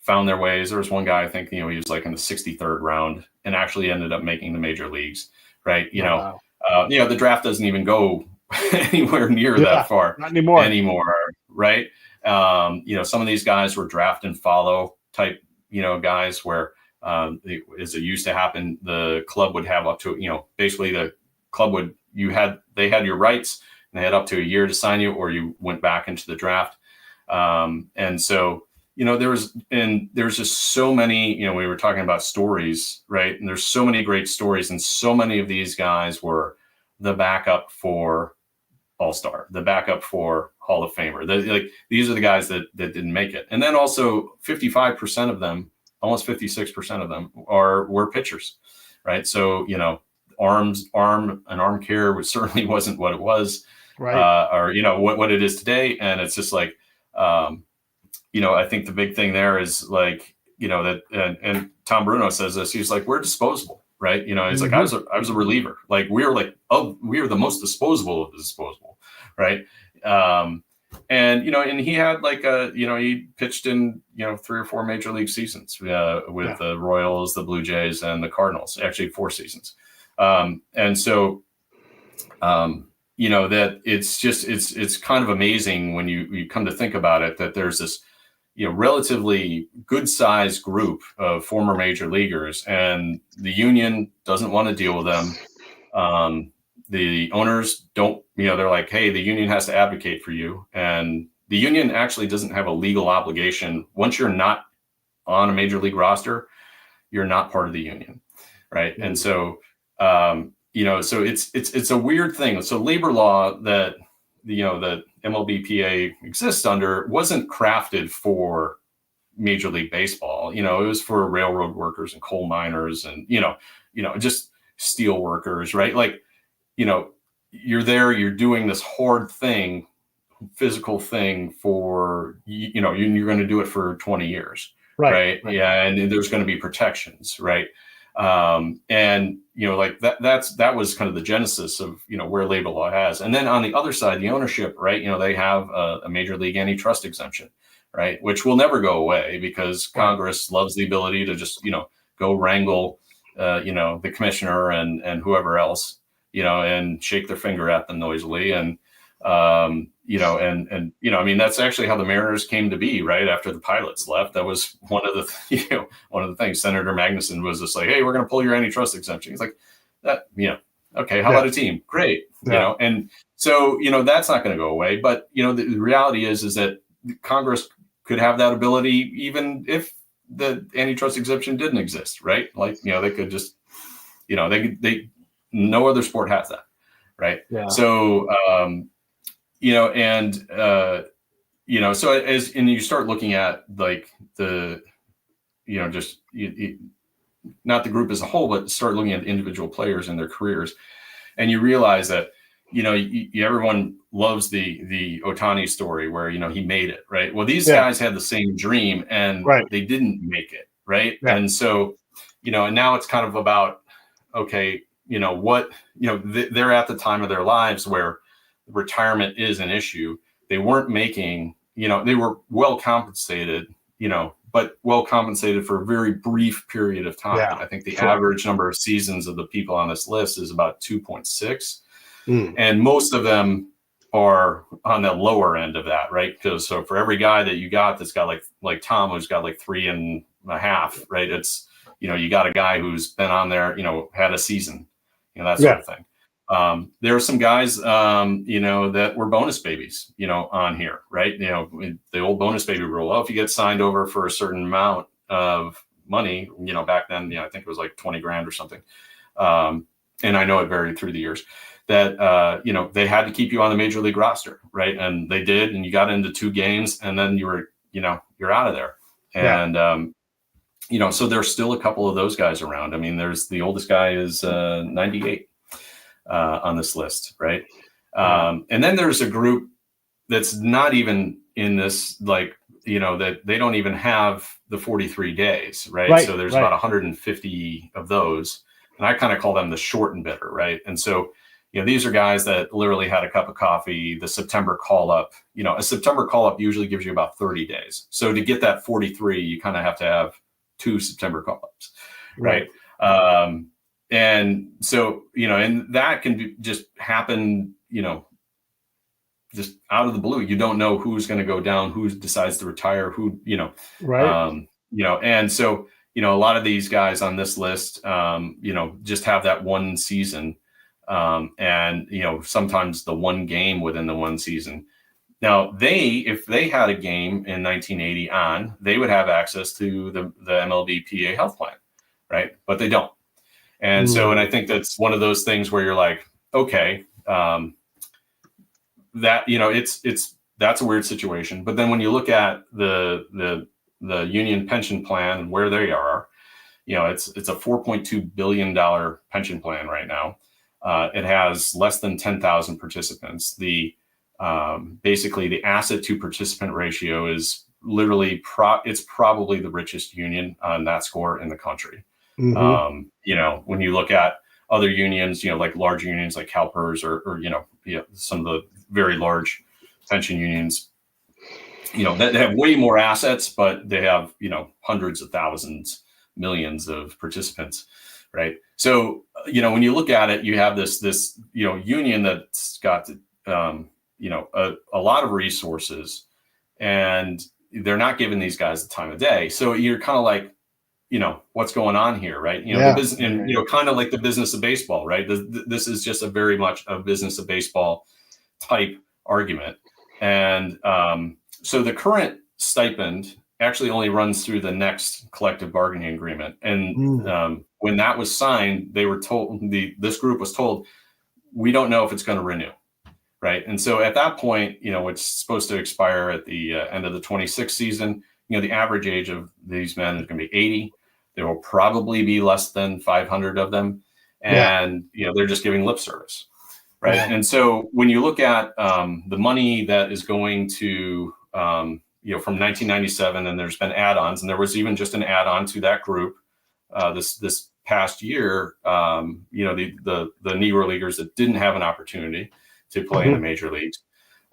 found their ways. There was one guy, I think he was like in the 63rd round and actually ended up making the major leagues, right? Wow. The draft doesn't even go anywhere near that far not anymore, right? Some of these guys were draft and follow type guys where as it used to happen, the club would have up to basically the club they had your rights, and they had up to a year to sign you, or you went back into the draft. And so there's just so many, we were talking about stories, right? And there's so many great stories, and so many of these guys were the backup for All-Star, the backup for Hall of Famer. These are the guys that didn't make it. And then also 55% of them, almost 56% of them were pitchers, right? So, arm care certainly wasn't what it was, right? Or what it is today. And it's just like, I think the big thing there is like, that, and Tom Bruno says this, he's like, we're disposable, right? It's like, I was a reliever. Like we were the most disposable of the disposable, right? And he had he pitched in 3 or 4 major league seasons with the Royals, the Blue Jays, and the Cardinals. Actually, 4 seasons. And so that it's kind of amazing when you come to think about it, that there's this relatively good sized group of former major leaguers, and the union doesn't want to deal with them. The owners don't, they're like, hey, the union has to advocate for you. And the union actually doesn't have a legal obligation. Once you're not on a major league roster, you're not part of the union. Right. Mm-hmm. And so, so it's a weird thing. So labor law that, that MLBPA exists under wasn't crafted for Major League Baseball. It was for railroad workers and coal miners and, just steel workers, right? Like, you're there, you're doing this hard thing, physical thing for, you're going to do it for 20 years. Right. Yeah. And there's going to be protections. Right. And, like that was kind of the genesis of, where labor law has. And then on the other side, the ownership, right. They have a major league antitrust exemption, right. Which will never go away because Congress loves the ability to just, go wrangle, the commissioner and whoever else, and shake their finger at them noisily. And, that's actually how the Mariners came to be, right? After the pilots left, that was one of the things. Senator Magnuson was just like, hey, we're going to pull your antitrust exemption. He's like, that, okay, how about a team? Great. And so, that's not going to go away. But, the reality is that Congress could have that ability even if the antitrust exemption didn't exist, right? Like, they could just, no other sport has that. Right. Yeah. So, so and you start looking at like the, just not the group as a whole, but start looking at individual players and their careers. And you realize that, everyone loves the Ohtani story where, he made it. Right. Well, these guys had the same dream and they didn't make it. Right. Yeah. And so, and now it's kind of about, okay, they're at the time of their lives where retirement is an issue. They weren't making, they were well compensated, but well compensated for a very brief period of time. Yeah, I think the average number of seasons of the people on this list is about 2.6. And most of them are on the lower end of that, right? Because so for every guy that you got that's got like Tom, who's got like 3.5, right? It's, you got a guy who's been on there, had a season, that sort of thing. There are some guys, that were bonus babies, on here, right? The old bonus baby rule. Well, if you get signed over for a certain amount of money, back then, I think it was like 20 grand or something. And I know it varied through the years that, they had to keep you on the major league roster, right? And they did, and you got into 2 games and then you were, you're out of there. And, so there's still a couple of those guys around. I mean, there's the oldest guy is 98 on this list. Right. And then there's a group that's not even in this, like, that they don't even have the 43 days. Right. So there's about 150 of those. And I kind of call them the short and bitter. Right. And so, these are guys that literally had a cup of coffee, the September call up. A September call up usually gives you about 30 days. So to get that 43, you kind of have to have 2 September call ups. Right. And so, and that can just happen, just out of the blue. You don't know who's going to go down, who decides to retire, who, and so, a lot of these guys on this list, just have that one season. And, sometimes the one game within the one season. Now if they had a game in 1980 on, they would have access to the MLB PA health plan. Right. But they don't. And so, and I think that's one of those things where you're like, okay, that, that's a weird situation. But then when you look at the union pension plan and where they are, it's a $4.2 billion pension plan right now. It has less than 10,000 participants. Basically the asset to participant ratio is literally it's probably the richest union on that score in the country. When you look at other unions, like large unions like CalPERS or some of the very large pension unions, that they have way more assets, but they have, hundreds of thousands, millions of participants. Right. So, when you look at it, you have this, union that's got, a lot of resources, and they're not giving these guys the time of day. So you're kind of like, what's going on here, right? The business, and, kind of like the business of baseball, right? This is just a very much a business of baseball type argument. And so the current stipend actually only runs through the next collective bargaining agreement. And when that was signed, they were told, this group was told, we don't know if it's going to renew. Right. And so at that point, it's supposed to expire at the end of the 26th season. The average age of these men is going to be 80. There will probably be less than 500 of them. And, they're just giving lip service. Right. And so when you look at the money that is going to, from 1997, and there's been add-ons, and there was even just an add-on to that group this past year, the Negro Leaguers that didn't have an opportunity to play in the major leagues,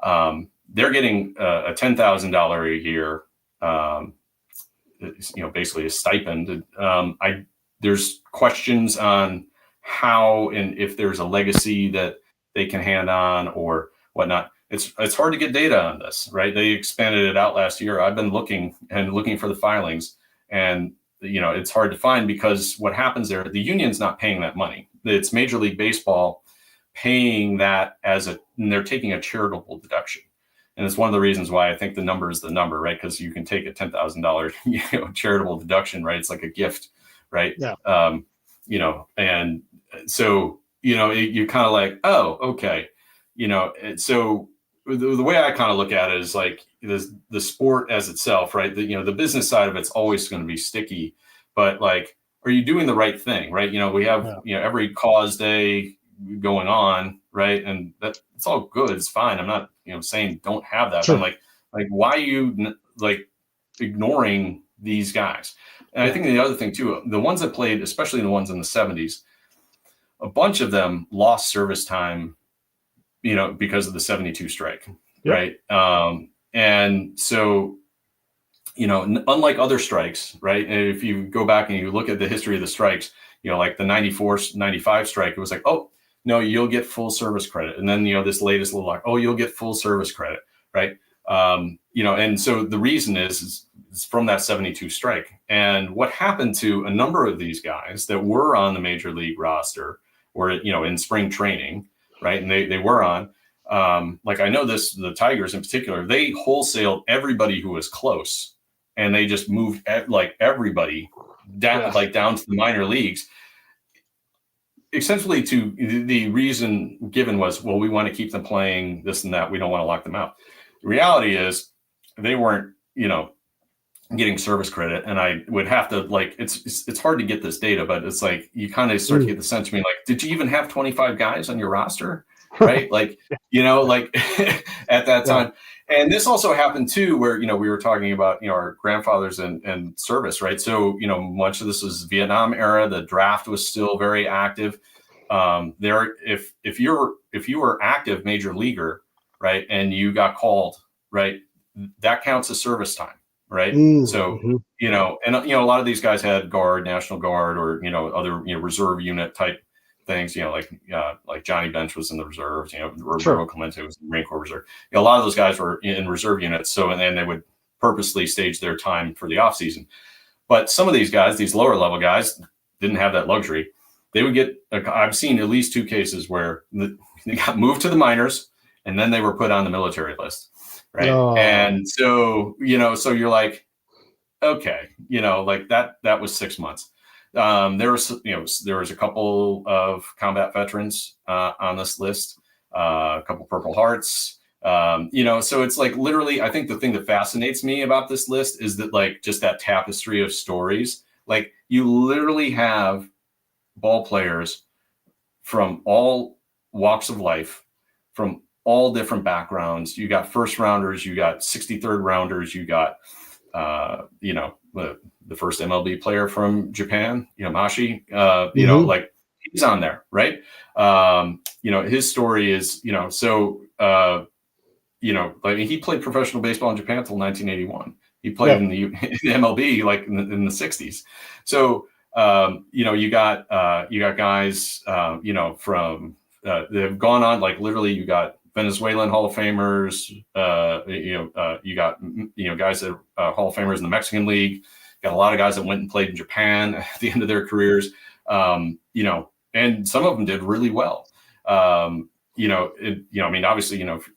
they're getting a $10,000 a year, basically a stipend. There's questions on how and if there's a legacy that they can hand on or whatnot. It's hard to get data on this, right? They expanded it out last year. I've been looking for the filings, and it's hard to find because what happens there, the union's not paying that money. It's Major League Baseball paying that and they're taking a charitable deduction. And it's one of the reasons why I think the number is the number, right? Because you can take a $10,000 charitable deduction, right? It's like a gift, right? Yeah. And so you kind of like, oh, okay, so the way I kind of look at it is like the sport as itself, right? The business side of it's always going to be sticky, but like, are you doing the right thing, right? We have every cause day going on, right? And it's all good, it's fine. I'm not saying don't have that. Sure. But like why are you like ignoring these guys? And I think the other thing too, the ones that played, especially the ones in the 70s, a bunch of them lost service time, because of the 72 strike. Yep. Right. And so, unlike other strikes, right? And if you go back and you look at the history of the strikes, like the 94, 95 strike, it was like, oh, no, you'll get full service credit. And then, this latest little like, oh, you'll get full service credit. Right. And so the reason is from that 72 strike. And what happened to a number of these guys that were on the major league roster or, in spring training, right? And they were on, I know the Tigers in particular, they wholesaled everybody who was close, and they just moved everybody down, down to the minor leagues. Essentially, to the reason given was, well, we want to keep them playing this and that. We don't want to lock them out. The reality is they weren't getting service credit, and I would have to like, it's hard to get this data, but it's like, you kind of start to get the sense of me, like, did you even have 25 guys on your roster? Right. Like, like at that time. And this also happened too, where, we were talking about, our grandfathers and service, right? So, much of this was Vietnam era. The draft was still very active. If you were active major leaguer, right, and you got called, right, that counts as service time. Right. So, and a lot of these guys had Guard, National Guard, or, other, reserve unit type things, like Johnny Bench was in the reserves, Roberto Clemente was in the Marine Corps Reserve. A lot of those guys were in reserve units. So, and then they would purposely stage their time for the off season. But some of these guys, these lower level guys, didn't have that luxury. They would get, I've seen at least 2 cases where they got moved to the minors and then they were put on the military list. Right. Oh. And so, so you're like, okay, like that was 6 months. There was a couple of combat veterans on this list, a couple Purple Hearts, so it's like, literally, I think the thing that fascinates me about this list is that, like, just that tapestry of stories, like, you literally have ball players from all walks of life, from all different backgrounds. You got first rounders, you got 63rd rounders, you got, the first MLB player from Japan, Mashi, like, he's on there, right? His story is, I mean, he played professional baseball in Japan until 1981. He played in the MLB like in the 60s. So, you got guys, from they've gone on, like, literally, you got Venezuelan Hall of Famers, you got, guys that are Hall of Famers in the Mexican League, got a lot of guys that went and played in Japan at the end of their careers, and some of them did really well. I mean, obviously, if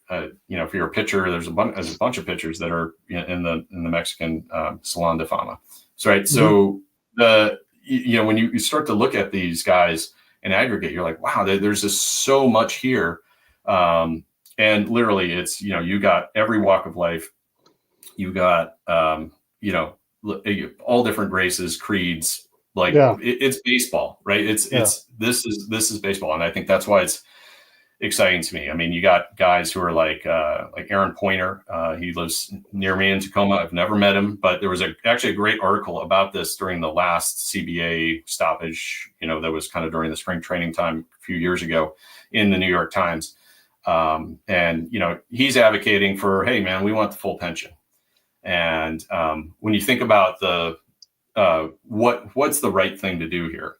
you're a pitcher, there's a bunch of pitchers that are in the Mexican Salon de Fama. So, right. So when you start to look at these guys in aggregate, you're like, wow, there's just so much here. And literally it's, you got every walk of life, you got, all different races, creeds, like it's baseball, right? This is baseball. And I think that's why it's exciting to me. I mean, you got guys who are like Aaron Pointer. He lives near me in Tacoma. I've never met him, but there was actually a great article about this during the last CBA stoppage, that was kind of during the spring training time a few years ago in the New York Times. And he's advocating for, hey man, we want the full pension. And when you think about the what's the right thing to do here,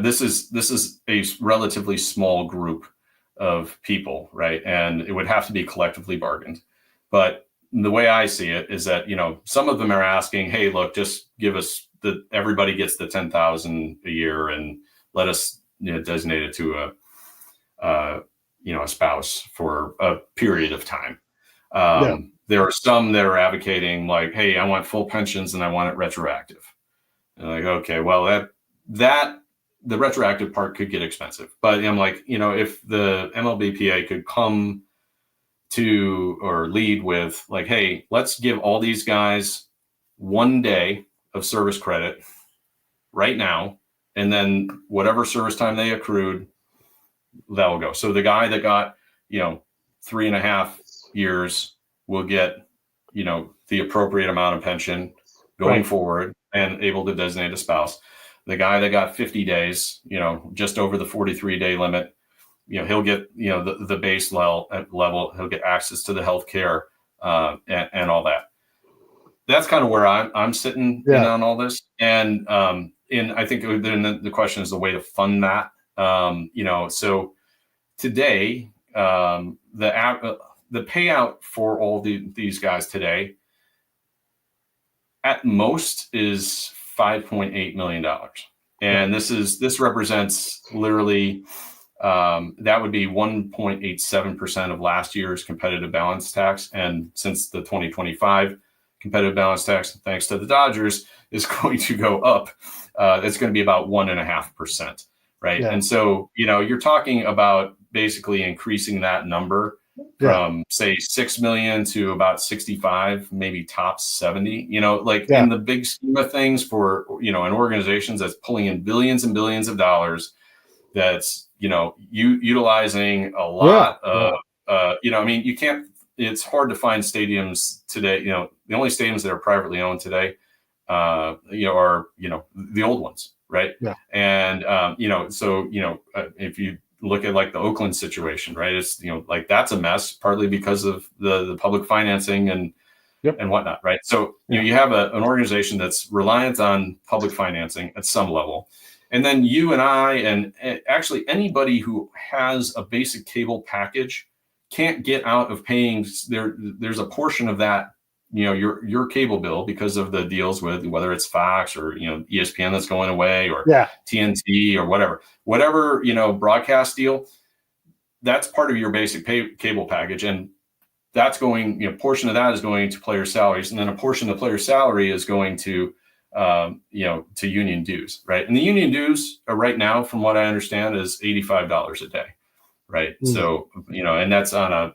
this is a relatively small group of people, right? And it would have to be collectively bargained. But the way I see it is that, some of them are asking, hey, look, just give us everybody gets the 10,000 a year and let us designate it to a spouse for a period of time. There are some that are advocating like, hey, I want full pensions and I want it retroactive. And like, okay, well, that the retroactive part could get expensive, but I'm like, if the MLBPA could come to or lead with like, hey, let's give all these guys 1 day of service credit right now, and then whatever service time they accrued, that will go. So the guy that got 3.5 years will get the appropriate amount of pension going forward and able to designate a spouse. The guy that got 50 days, just over the 43-day limit, he'll get the base level. He'll get access to the healthcare and all that. That's kind of where I'm sitting in on all this. And I think then the question is the way to fund that. So today, the payout for all these guys today at most is $5.8 million. And this represents literally, that would be 1.87% of last year's competitive balance tax. And since the 2025 competitive balance tax, thanks to the Dodgers, is going to go up, it's going to be about 1.5%. Right. Yeah. And so, you're talking about basically increasing that number from say 6 million to about 65, maybe tops 70, like in the big scheme of things for, an organization that's pulling in billions and billions of dollars, that's, utilizing a lot of, you can't, it's hard to find stadiums today. The only stadiums that are privately owned today, are, the old ones. Right. Yeah. And, if you look at like the Oakland situation, right, it's, like that's a mess, partly because of the public financing and whatnot. Right. So, you have an organization that's reliant on public financing at some level. And then you and I, and actually anybody who has a basic cable package can't get out of paying. There's a portion of that, your cable bill, because of the deals with whether it's Fox or, ESPN that's going away, or TNT or whatever, broadcast deal, that's part of your basic cable package. And that's going, portion of that is going to player salaries. And then a portion of the player salary is going to, to union dues. Right. And the union dues are right now, from what I understand, is $85 a day. Right. So, and that's on a,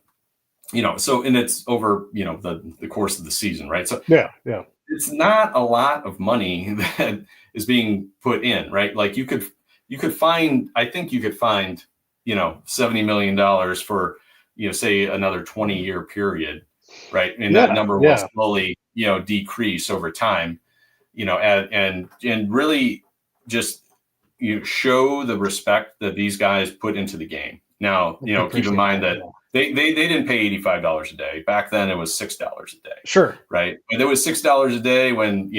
and it's over, the course of the season. Right. So it's not a lot of money that is being put in. Right. Like you could find, I think you could find, $70 million for, say another 20-year period. Right. And that number will slowly, decrease over time, and really just, show the respect that these guys put into the game. Now, keep in mind that they didn't pay $85 a day. Back then it was $6 a day. Sure. Right. And it was $6 a day when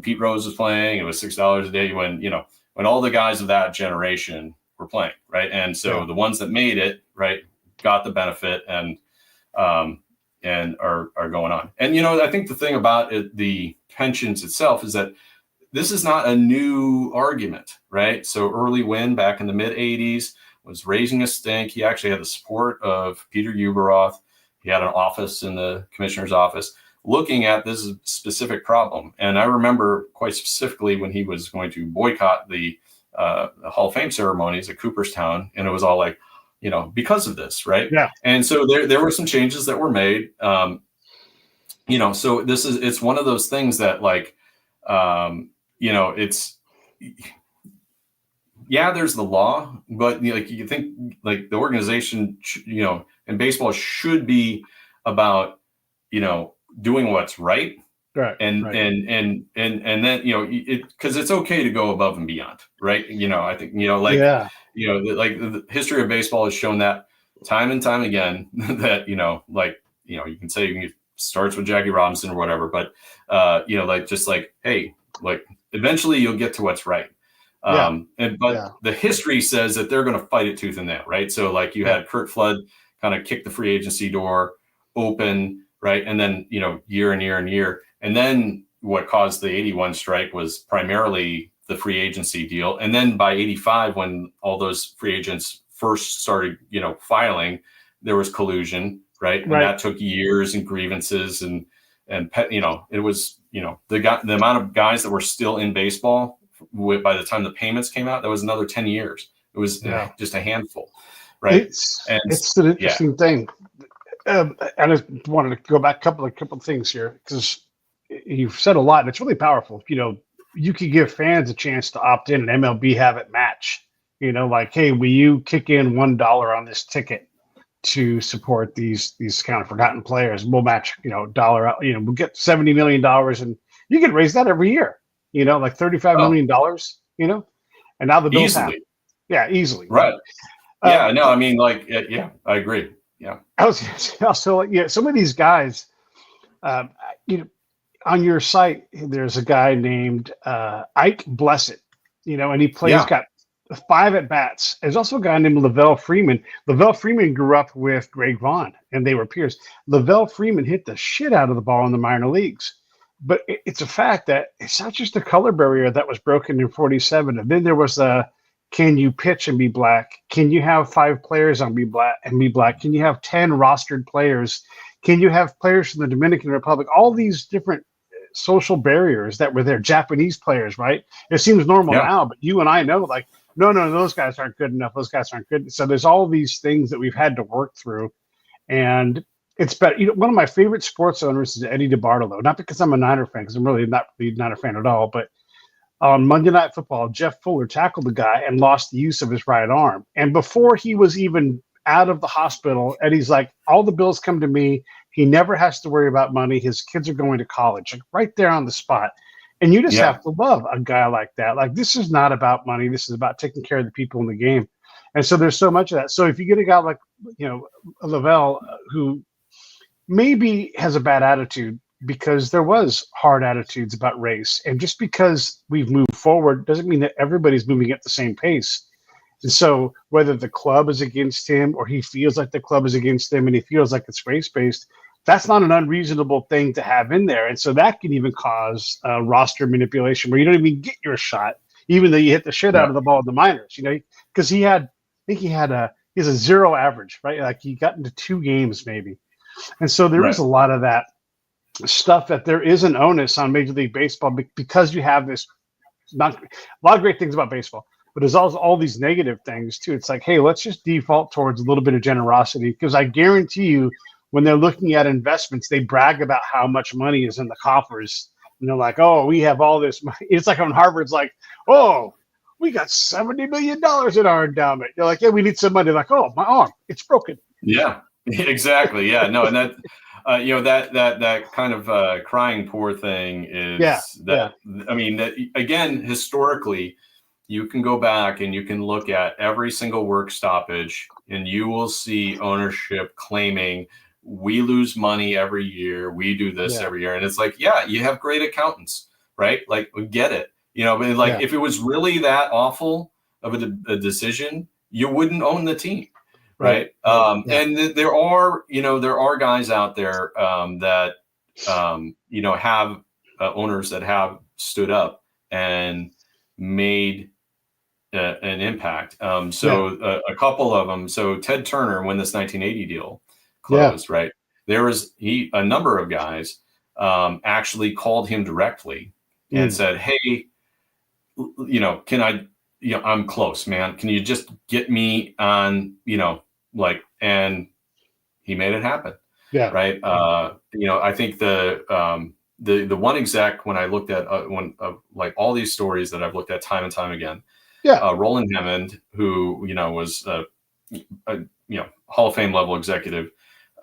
Pete Rose was playing. It was $6 a day when all the guys of that generation were playing. Right. And so the ones that made it, right, got the benefit and are going on. And, I think the thing about it, the pensions itself, is that this is not a new argument. Right. So Early Wynn back in the mid 80s was raising a stink. He actually had the support of Peter Uberoth. He had an office in the commissioner's office looking at this specific problem. And I remember quite specifically when he was going to boycott the Hall of Fame ceremonies at Cooperstown. And it was all like, because of this, right? Yeah. And so there were some changes that were made. So it's one of those things that like, it's, there's the law, but like you think like the organization, and baseball should be about, doing what's right. Right. And then, because it's okay to go above and beyond. Right. I think, the history of baseball has shown that time and time again that, you can say it starts with Jackie Robinson or whatever, but, hey, like eventually you'll get to what's right. The history says that they're going to fight it tooth and nail, right? So like you had Curt Flood kind of kick the free agency door open, right? And then, year and year and year. And then what caused the 81 strike was primarily the free agency deal. And then by 85, when all those free agents first started, filing, there was collusion, right? And that took years and grievances and it was, the amount of guys that were still in baseball by the time the payments came out, that was another 10 years. It was just a handful, right? It's an interesting thing. And I just wanted to go back a couple of things here, because you've said a lot and it's really powerful. You could give fans a chance to opt in and MLB have it match, like, hey, will you kick in $1 on this ticket to support these kind of forgotten players? We'll match, dollar, we'll get $70 million and you can raise that every year, like $35 million, and now the bills have. Yeah, easily. Right. I agree. Yeah. I was also, some of these guys, on your site, there's a guy named Ike Blessett, and he plays, got 5 at bats. There's also a guy named Lavelle Freeman. Lavelle Freeman grew up with Greg Vaughn, and they were peers. Lavelle Freeman hit the shit out of the ball in the minor leagues. But it's a fact that it's not just the color barrier that was broken in 47. And then there was can you pitch and be black? Can you have 5 players on be black? Can you have 10 rostered players? Can you have players from the Dominican Republic? All these different social barriers that were there. Japanese players, right? It seems normal now, but you and I know, like, no, those guys aren't good enough. Those guys aren't good. So there's all these things that we've had to work through. And it's better. One of my favorite sports owners is Eddie DeBartolo, not because I'm a Niner fan, because I'm really not a Niner fan at all, but on Monday Night Football, Jeff Fuller tackled the guy and lost the use of his right arm. And before he was even out of the hospital, Eddie's like, all the bills come to me. He never has to worry about money. His kids are going to college, like right there on the spot. And you just have to love a guy like that. Like, this is not about money. This is about taking care of the people in the game. And so there's so much of that. So if you get a guy like, Lavelle, who maybe has a bad attitude, because there was hard attitudes about race. And just because we've moved forward doesn't mean that everybody's moving at the same pace. And so whether the club is against him or he feels like the club is against him and he feels like it's race-based, that's not an unreasonable thing to have in there. And so that can even cause roster manipulation where you don't even get your shot, even though you hit the shit out of the ball in the minors, because he has a 0 average, right? Like he got into 2 games maybe. And so there is a lot of that stuff that there is an onus on Major League Baseball because you have this, not a lot of great things about baseball, but there's also all these negative things too. It's like, hey, let's just default towards a little bit of generosity, because I guarantee you when they're looking at investments, they brag about how much money is in the coffers. And they're like, oh, we have all this money. It's like when Harvard's like, oh, we got $70 million in our endowment. You're like, yeah, we need some money. Like, oh, my arm, it's broken. Yeah, exactly. Yeah, no, and that, that kind of crying poor thing is I mean, that again, historically, you can go back and you can look at every single work stoppage and you will see ownership claiming we lose money every year. We do this every year. And it's like, yeah, you have great accountants, right? Like, we get it. But like, if it was really that awful of a decision, you wouldn't own the team. Right. And there are guys out there that, have owners that have stood up and made an impact. A couple of them. So Ted Turner, when this 1980 deal closed, right, there was a number of guys actually called him directly and said, hey, can I, I'm close, man. Can you just get me on, and he made it happen. Yeah. Right. I think the one exec, when I looked at like all these stories that I've looked at time and time again, Roland Hammond, who, was a Hall of Fame level executive,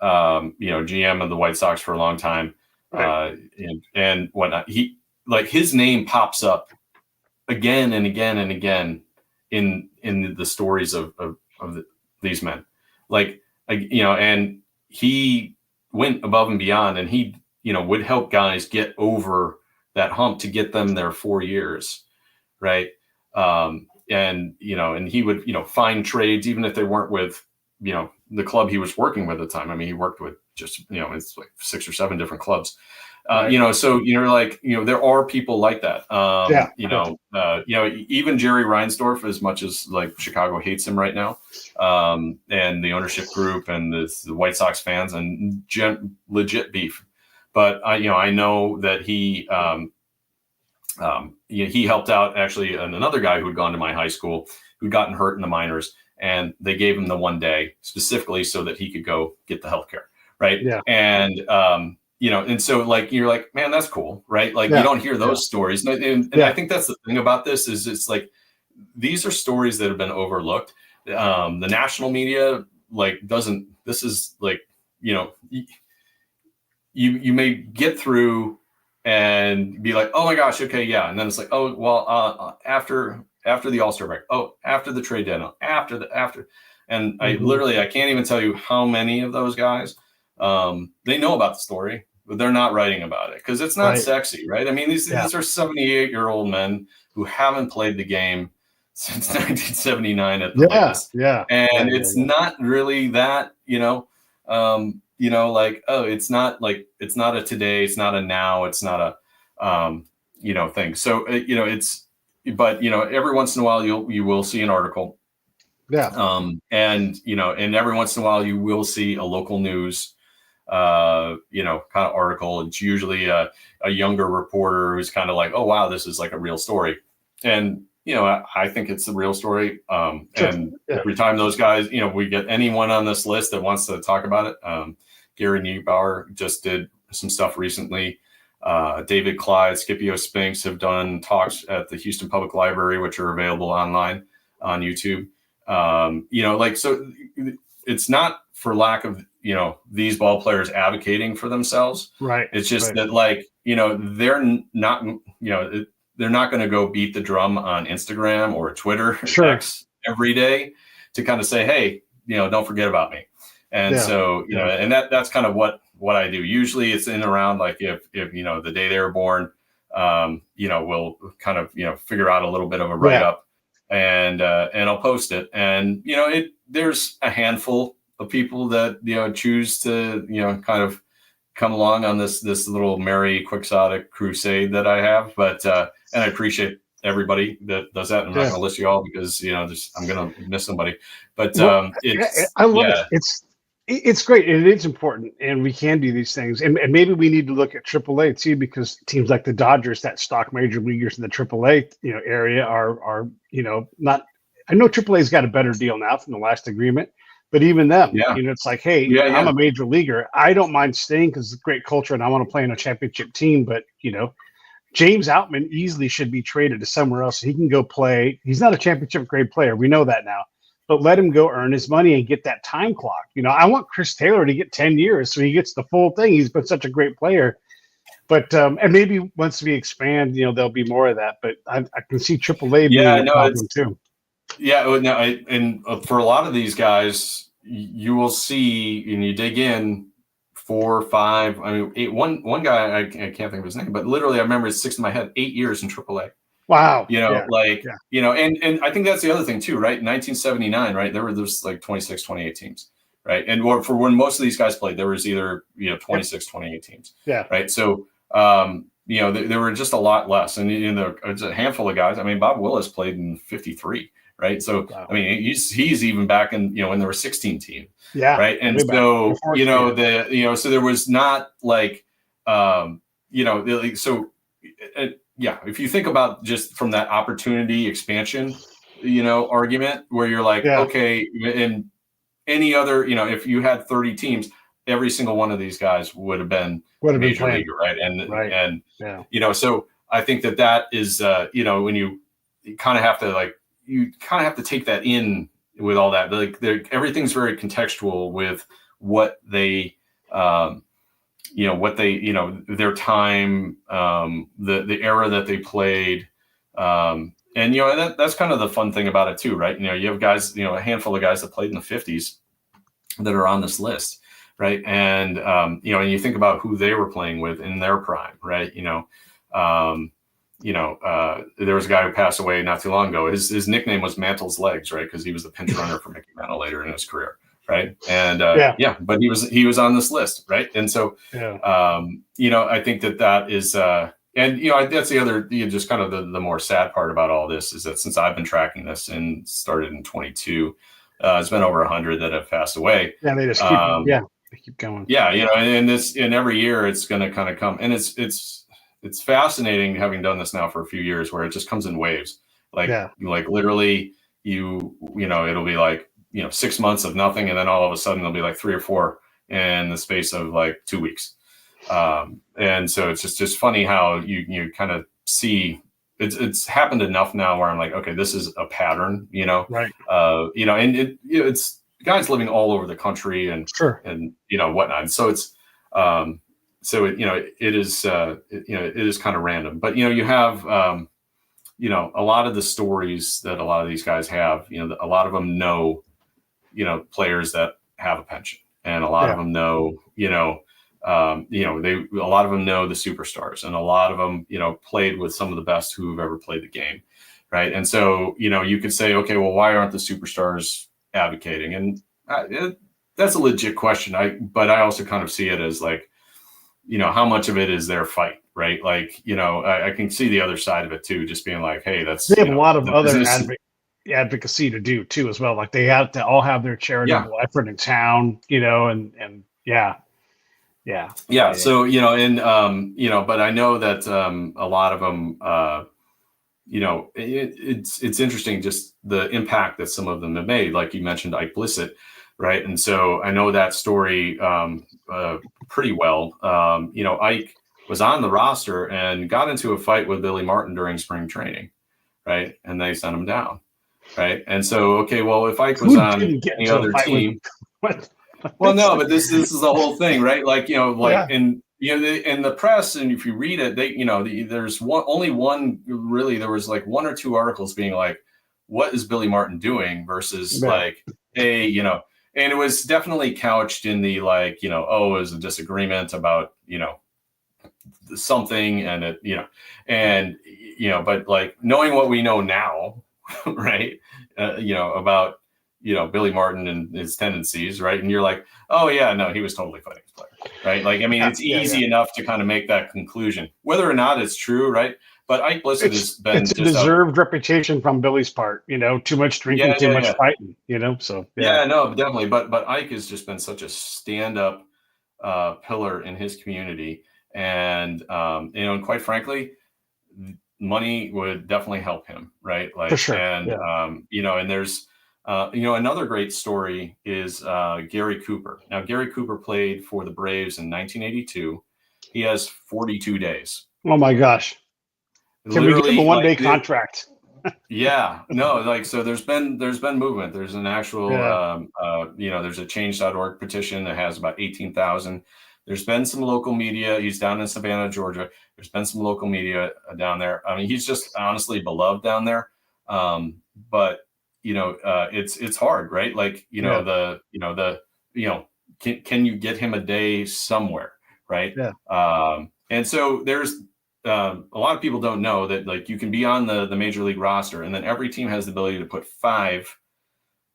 GM of the White Sox for a long time, and whatnot. His name pops up again and again and again in the stories of these men, and he went above and beyond, and he, would help guys get over that hump to get them their 4 years. Right. And he would, find trades, even if they weren't with, the club he was working with at the time. I mean, he worked with just, it's like 6 or 7 different clubs. So there are people like that. Even Jerry Reinsdorf, as much as like Chicago hates him right now, and the ownership group and the White Sox fans and legit beef. But I know that he helped out actually another guy who'd gone to my high school who'd gotten hurt in the minors, and they gave him the 1 day specifically so that he could go get the healthcare. Right. Yeah. And, and so you're like, man, that's cool. Right. You don't hear those stories. And I think that's the thing about this is it's like, these are stories that have been overlooked. The national media, this is you may get through and be like, oh my gosh. Okay. Yeah. And then it's like, oh, well, after the All-Star break, after the trade deadline, after, and I can't even tell you how many of those guys, they know about the story, but they're not writing about it because it's not sexy, right? I mean, these are 78-year-old men who haven't played the game since 1979 at the latest. Yeah. And it's not really that, it's not a today, it's not a now, it's not a, thing. So, but every once in a while you will see an article. Yeah. And every once in a while you will see a local news, kind of article. It's usually a younger reporter who's kind of like, oh, wow, this is like a real story. And I think it's the real story. And every time those guys, we get anyone on this list that wants to talk about it. Gary Neubauer just did some stuff recently. David Clyde, Scipio Spinks have done talks at the Houston Public Library, which are available online on YouTube. So it's not for lack of, these ball players advocating for themselves. Right. It's just that they're not, they're not going to go beat the drum on Instagram or Twitter or X every day to kind of say, hey, don't forget about me. And and that's kind of what I do. Usually it's in around like if the day they were born, we'll kind of, figure out a little bit of a write-up and I'll post it. And, there's a handful of people that, choose to, kind of come along on this little merry quixotic crusade that I have. But, and I appreciate everybody that does that. I'm not going to list you all because, I'm going to miss somebody, but I love it. It's great. And it's important. And we can do these things. And maybe we need to look at AAA too, because teams like the Dodgers that stock major leaguers in the AAA, area are, not, I know AAA's got a better deal now from the last agreement, but even them, it's like, hey, I'm a major leaguer. I don't mind staying because it's a great culture and I want to play in a championship team. But, James Outman easily should be traded to somewhere else. So he can go play. He's not a championship grade player. We know that now. But let him go earn his money and get that time clock. I want Chris Taylor to get 10 years so he gets the full thing. He's been such a great player. But and maybe once we expand, there'll be more of that. But I can see AAA being a problem too. Yeah, no, and for a lot of these guys, you will see, and you dig in 4 or 5. I mean, 8. One guy I can't think of his name, but literally I remember it sticks in my head. 8 years in AAA. Wow. And I think that's the other thing too, right? 1979, right? There's like 26, 28 teams, right? And for when most of these guys played, there was either 26, 28 teams. Yeah. Right. So there were just a lot less, and it's a handful of guys. I mean, Bob Willis played in 53. Right. So, I mean, he's even back in, when there were 16 teams. Yeah. Right. And so, so there was not like, if you think about just from that opportunity expansion, argument where you're like, okay, in any other, if you had 30 teams, every single one of these guys would have been major leaguer. Right. And so I think that is, when you kind of have to take that in with all that, like everything's very contextual with what they, their time, the era that they played. And, that's kind of the fun thing about it too, right? You have guys, a handful of guys that played in the 50s that are on this list. Right. And, and you think about who they were playing with in their prime, right? There was a guy who passed away not too long ago. His nickname was Mantle's Legs, right? Because he was the pinch runner for Mickey Mantle later in his career, right? And but he was on this list, right? And so, I think that is, that's the other, just kind of the more sad part about all this is that since I've been tracking this and started in 22, it's been over 100 that have passed away. Yeah, they just keep, they keep going. Yeah, and every year it's going to kind of come, and it's fascinating having done this now for a few years where it just comes in waves. Like literally it'll be like, 6 months of nothing. And then all of a sudden there'll be like 3 or 4 in the space of like 2 weeks. And so it's just funny how you kind of see it's happened enough now where I'm like, okay, this is a pattern, right. And it's guys living all over the country and whatnot. So it's, it is kind of random, but, you have, a lot of the stories that a lot of these guys have, a lot of them know, players that have a pension, and a lot of them know, a lot of them know the superstars, and a lot of them, played with some of the best who've ever played the game. Right. And so, you could say, okay, well, why aren't the superstars advocating? And that's a legit question. But I also kind of see it as like, how much of it is their fight, right? Like, I can see the other side of it too, just being like, hey, they have a lot of other advocacy to do too, as well. Like they have to all have their charitable effort in town, and yeah. So, but I know that a lot of them, it's interesting just the impact that some of them have made. Like you mentioned, Ike Blissett, right? And so I know that story pretty well. Ike was on the roster and got into a fight with Billy Martin during spring training, right? And they sent him down, right? And so, okay, well, if Ike was on any other team, well, no, but this is the whole thing, right? Like, in the press, and if you read it, there's only one, really, there was like one or two articles being like, what is Billy Martin doing versus like, hey, and it was definitely couched in the like, it was a disagreement about, something, and but like knowing what we know now, right? About Billy Martin and his tendencies, right? And you're like, oh yeah, no, he was totally fighting his player, right? Like, I mean, it's easy enough to kind of make that conclusion, whether or not it's true, right? But Ike Blissett has been a deserved reputation from Billy's part, too much drinking, too much fighting, so no, definitely. But Ike has just been such a stand-up pillar in his community, and and quite frankly, money would definitely help him, right? Like, for sure. And and there's another great story is Gary Cooper. Now, Gary Cooper played for the Braves in 1982. He has 42 days. Oh my gosh. Can we give him a one-day contract? Yeah, no, like, so there's been movement. There's an actual, there's a change.org petition that has about 18,000. There's been some local media. He's down in Savannah, Georgia. There's been some local media down there. I mean, he's just honestly beloved down there. But it's hard, right? Like, can you get him a day somewhere, right? Yeah. And so there's a lot of people don't know that, like, you can be on the major league roster, and then every team has the ability to put 5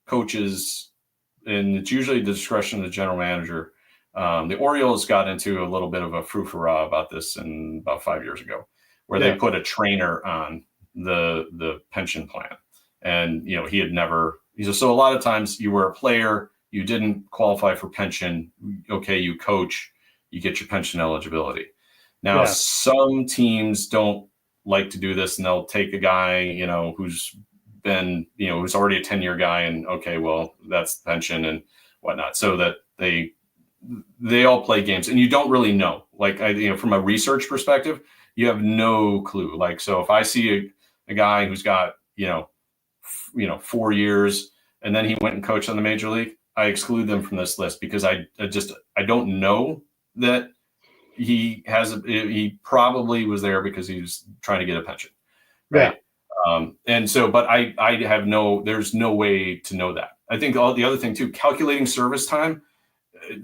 coaches, and it's usually the discretion of the general manager. The Orioles got into a little bit of a frou-frou about this about 5 years ago, where they put a trainer on the pension plan. And, he had never, so a lot of times you were a player, you didn't qualify for pension. Okay, you coach, you get your pension eligibility. Now, some teams don't like to do this, and they'll take a guy, who's been, who's already a 10-year guy, and okay, well, that's the pension and whatnot. So that they all play games, and you don't really know. Like, from a research perspective, you have no clue. Like, so if I see a guy who's got, 4 years, and then he went and coached on the major league, I exclude them from this list because I don't know that he probably was there because he was trying to get a pension. Right. Yeah. And so, but there's no way to know that. I think the other thing too, calculating service time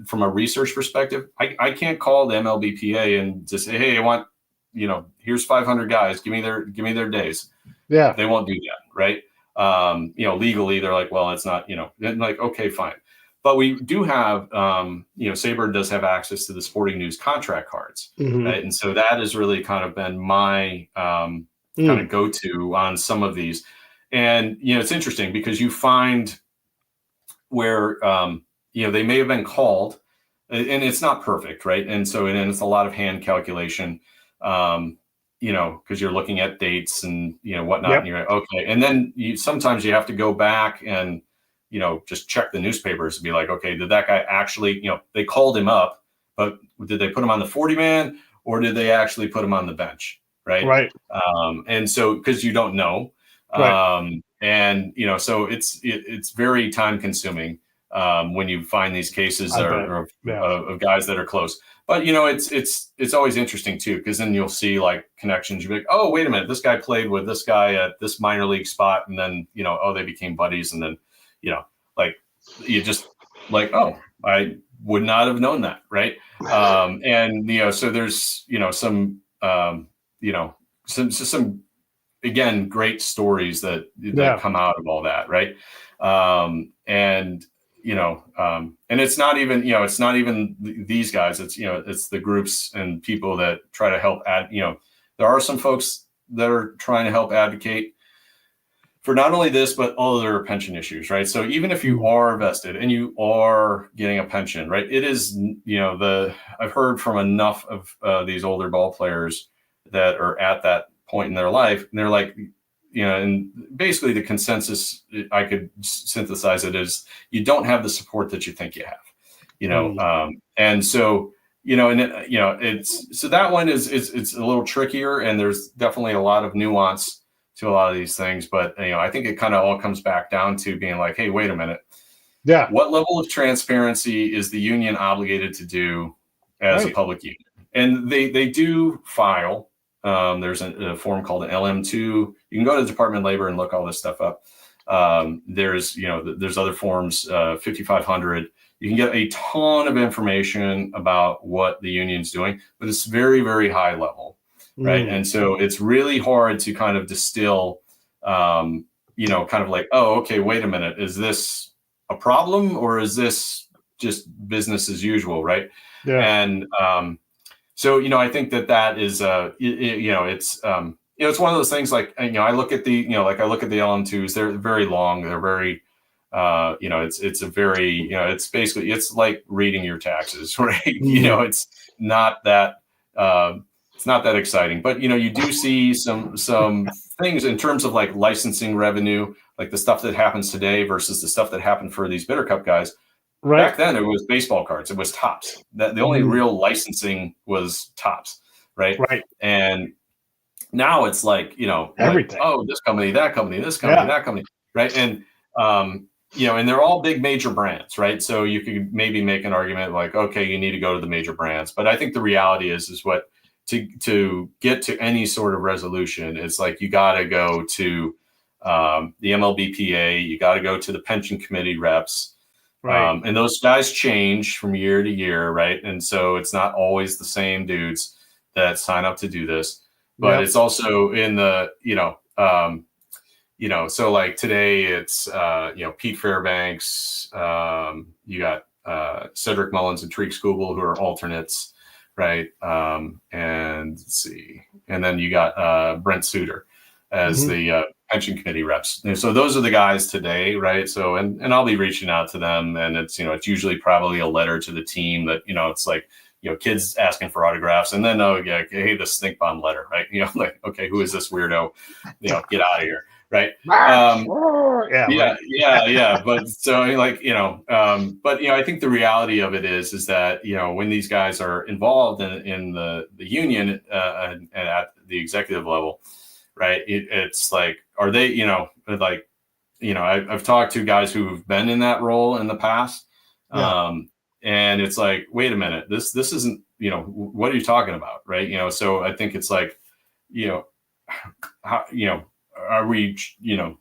from a research perspective, I can't call the MLBPA and just say, hey, I want, here's 500 guys, give me their days. Yeah. They won't do that. Right. Legally they're like, well, it's not, like, okay, fine. But we do have, SABR does have access to the Sporting News contract cards. Mm-hmm. Right? And so that has really kind of been my kind of go-to on some of these. And, it's interesting because you find where, they may have been called, and it's not perfect, right? And so it's a lot of hand calculation, because you're looking at dates and, whatnot. Yep. And you're like, okay. And then sometimes you have to go back and, just check the newspapers and be like, okay, did that guy actually, they called him up, but did they put him on the 40-man or did they actually put him on the bench? Right. Right. And so, because you don't know. Right. And, so it's very time consuming when you find these cases of guys that are close. But, it's always interesting, too, because then you'll see like connections. You'll be like, oh, wait a minute, this guy played with this guy at this minor league spot. And then, they became buddies. And then, like you just like, oh, I would not have known that. Right. And, so there's, some, some, again, great stories that come out of all that. Right. And it's not even, it's not even these guys. It's, it's the groups and people that try to help there are some folks that are trying to help advocate for not only this, but other pension issues, right? So even if you are vested and you are getting a pension, right, it is, I've heard from enough of these older ball players that are at that point in their life, and they're like, and basically the consensus I could synthesize it is you don't have the support that you think you have, and so, it's, so that one is, it's a little trickier, and there's definitely a lot of nuance to a lot of these things, but, I think it kind of all comes back down to being like, hey, wait a minute. Yeah. What level of transparency is the union obligated to do as a public union? And they do file. There's a form called an LM2. You can go to the Department of Labor and look all this stuff up. There's other forms, 5500. You can get a ton of information about what the union's doing, but it's very, very high level, right? And so it's really hard to kind of distill, kind of like, oh, okay, wait a minute, is this a problem or is this just business as usual, right? Yeah. And so, I think that is, it's one of those things like, I look at the, I look at the LM2s, they're very long, they're very, it's a very, it's basically, it's like reading your taxes, right? It's not that, exciting, but, you do see some things in terms of like licensing revenue, like the stuff that happens today versus the stuff that happened for these Bitter Cup guys. Right. Back then, it was baseball cards. It was Topps. The only real licensing was Topps, right? Right. And now it's like, everything. Like, oh, this company, that company, this company, that company, right? And and they're all big major brands, right? So you could maybe make an argument like, okay, you need to go to the major brands, but I think the reality is what to get to any sort of resolution, it's like you got to go to the MLBPA, you got to go to the pension committee reps. Right. And those guys change from year to year, right? And so it's not always the same dudes that sign up to do this, but it's also in the, so like today it's, Pete Fairbanks, you got Cedric Mullins and Tariq Skubal, who are alternates, right? And let's see, and then you got Brent Suter as the pension committee reps. And so those are the guys today, right? So, and I'll be reaching out to them, and it's, it's usually probably a letter to the team that, it's like, kids asking for autographs, and then, hey, the stink bomb letter, right? Like, okay, who is this weirdo? Get out of here, right? Yeah. But so like, but, I think the reality of it is that, when these guys are involved in the union and at the executive level, right, it's like, are they, I've talked to guys who've been in that role in the past, and it's like, wait a minute, this isn't, what are you talking about, right? So I think it's like, how, are we,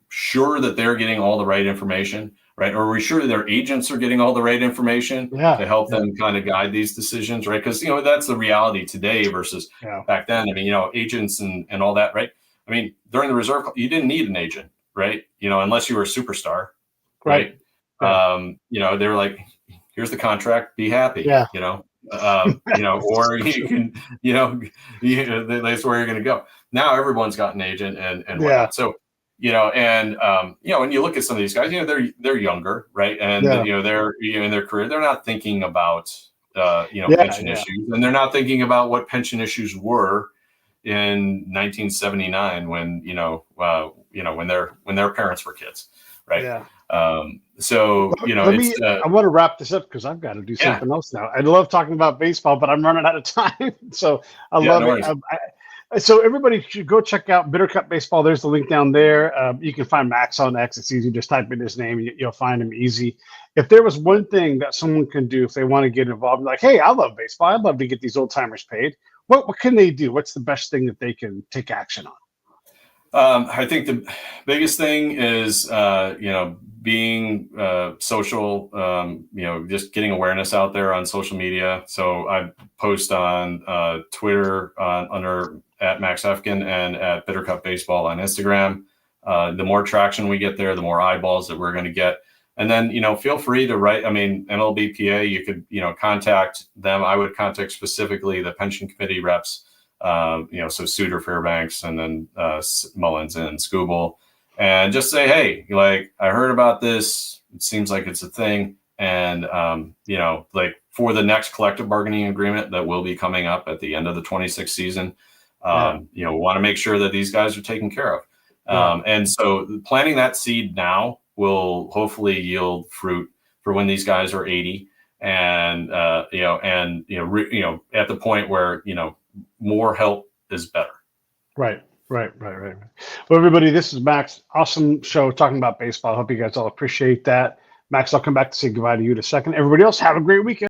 sure that they're getting all the right information, right? Or are we sure their agents are getting all the right information to help them kind of guide these decisions, right? Because, that's the reality today versus back then. I mean, agents and all that, right? I mean, during the reserve, you didn't need an agent, right? Unless you were a superstar, right? They were like, here's the contract, be happy, or you can, that's where you're going to go. Now everyone's got an agent and whatnot. So, when you look at some of these guys, they're younger, right? And, they're, in their career, they're not thinking about, pension issues, and they're not thinking about what pension issues were in 1979 when, when their parents were kids, right? Yeah. So, I want to wrap this up because I've got to do something else now. I love talking about baseball, but I'm running out of time. So I love it. So everybody should go check out Bitter Cup Baseball. There's the link down there. You can find Max on X. It's easy. Just type in his name. You'll find him easy. If there was one thing that someone can do if they want to get involved, like, hey, I love baseball. I'd love to get these old timers paid. What can they do? What's the best thing that they can take action on? I think the biggest thing is, being social, just getting awareness out there on social media. So I post on Twitter under at Max Effgen and at Bitter Cup Baseball on Instagram. The more traction we get there, the more eyeballs that we're going to get. And then, feel free to write. I mean, MLBPA, you could, contact them. I would contact specifically the pension committee reps. So Suter, Fairbanks, and then Mullins and Skubal, and just say, hey, like, I heard about this. It seems like it's a thing. And, like for the next collective bargaining agreement that will be coming up at the end of the 26th season, we want to make sure that these guys are taken care of. And so planting that seed now will hopefully yield fruit for when these guys are 80, and at the point where more help is better. Right. Well, everybody, this is Max. Awesome show talking about baseball. I hope you guys all appreciate that. Max, I'll come back to say goodbye to you in a second. Everybody else, have a great weekend.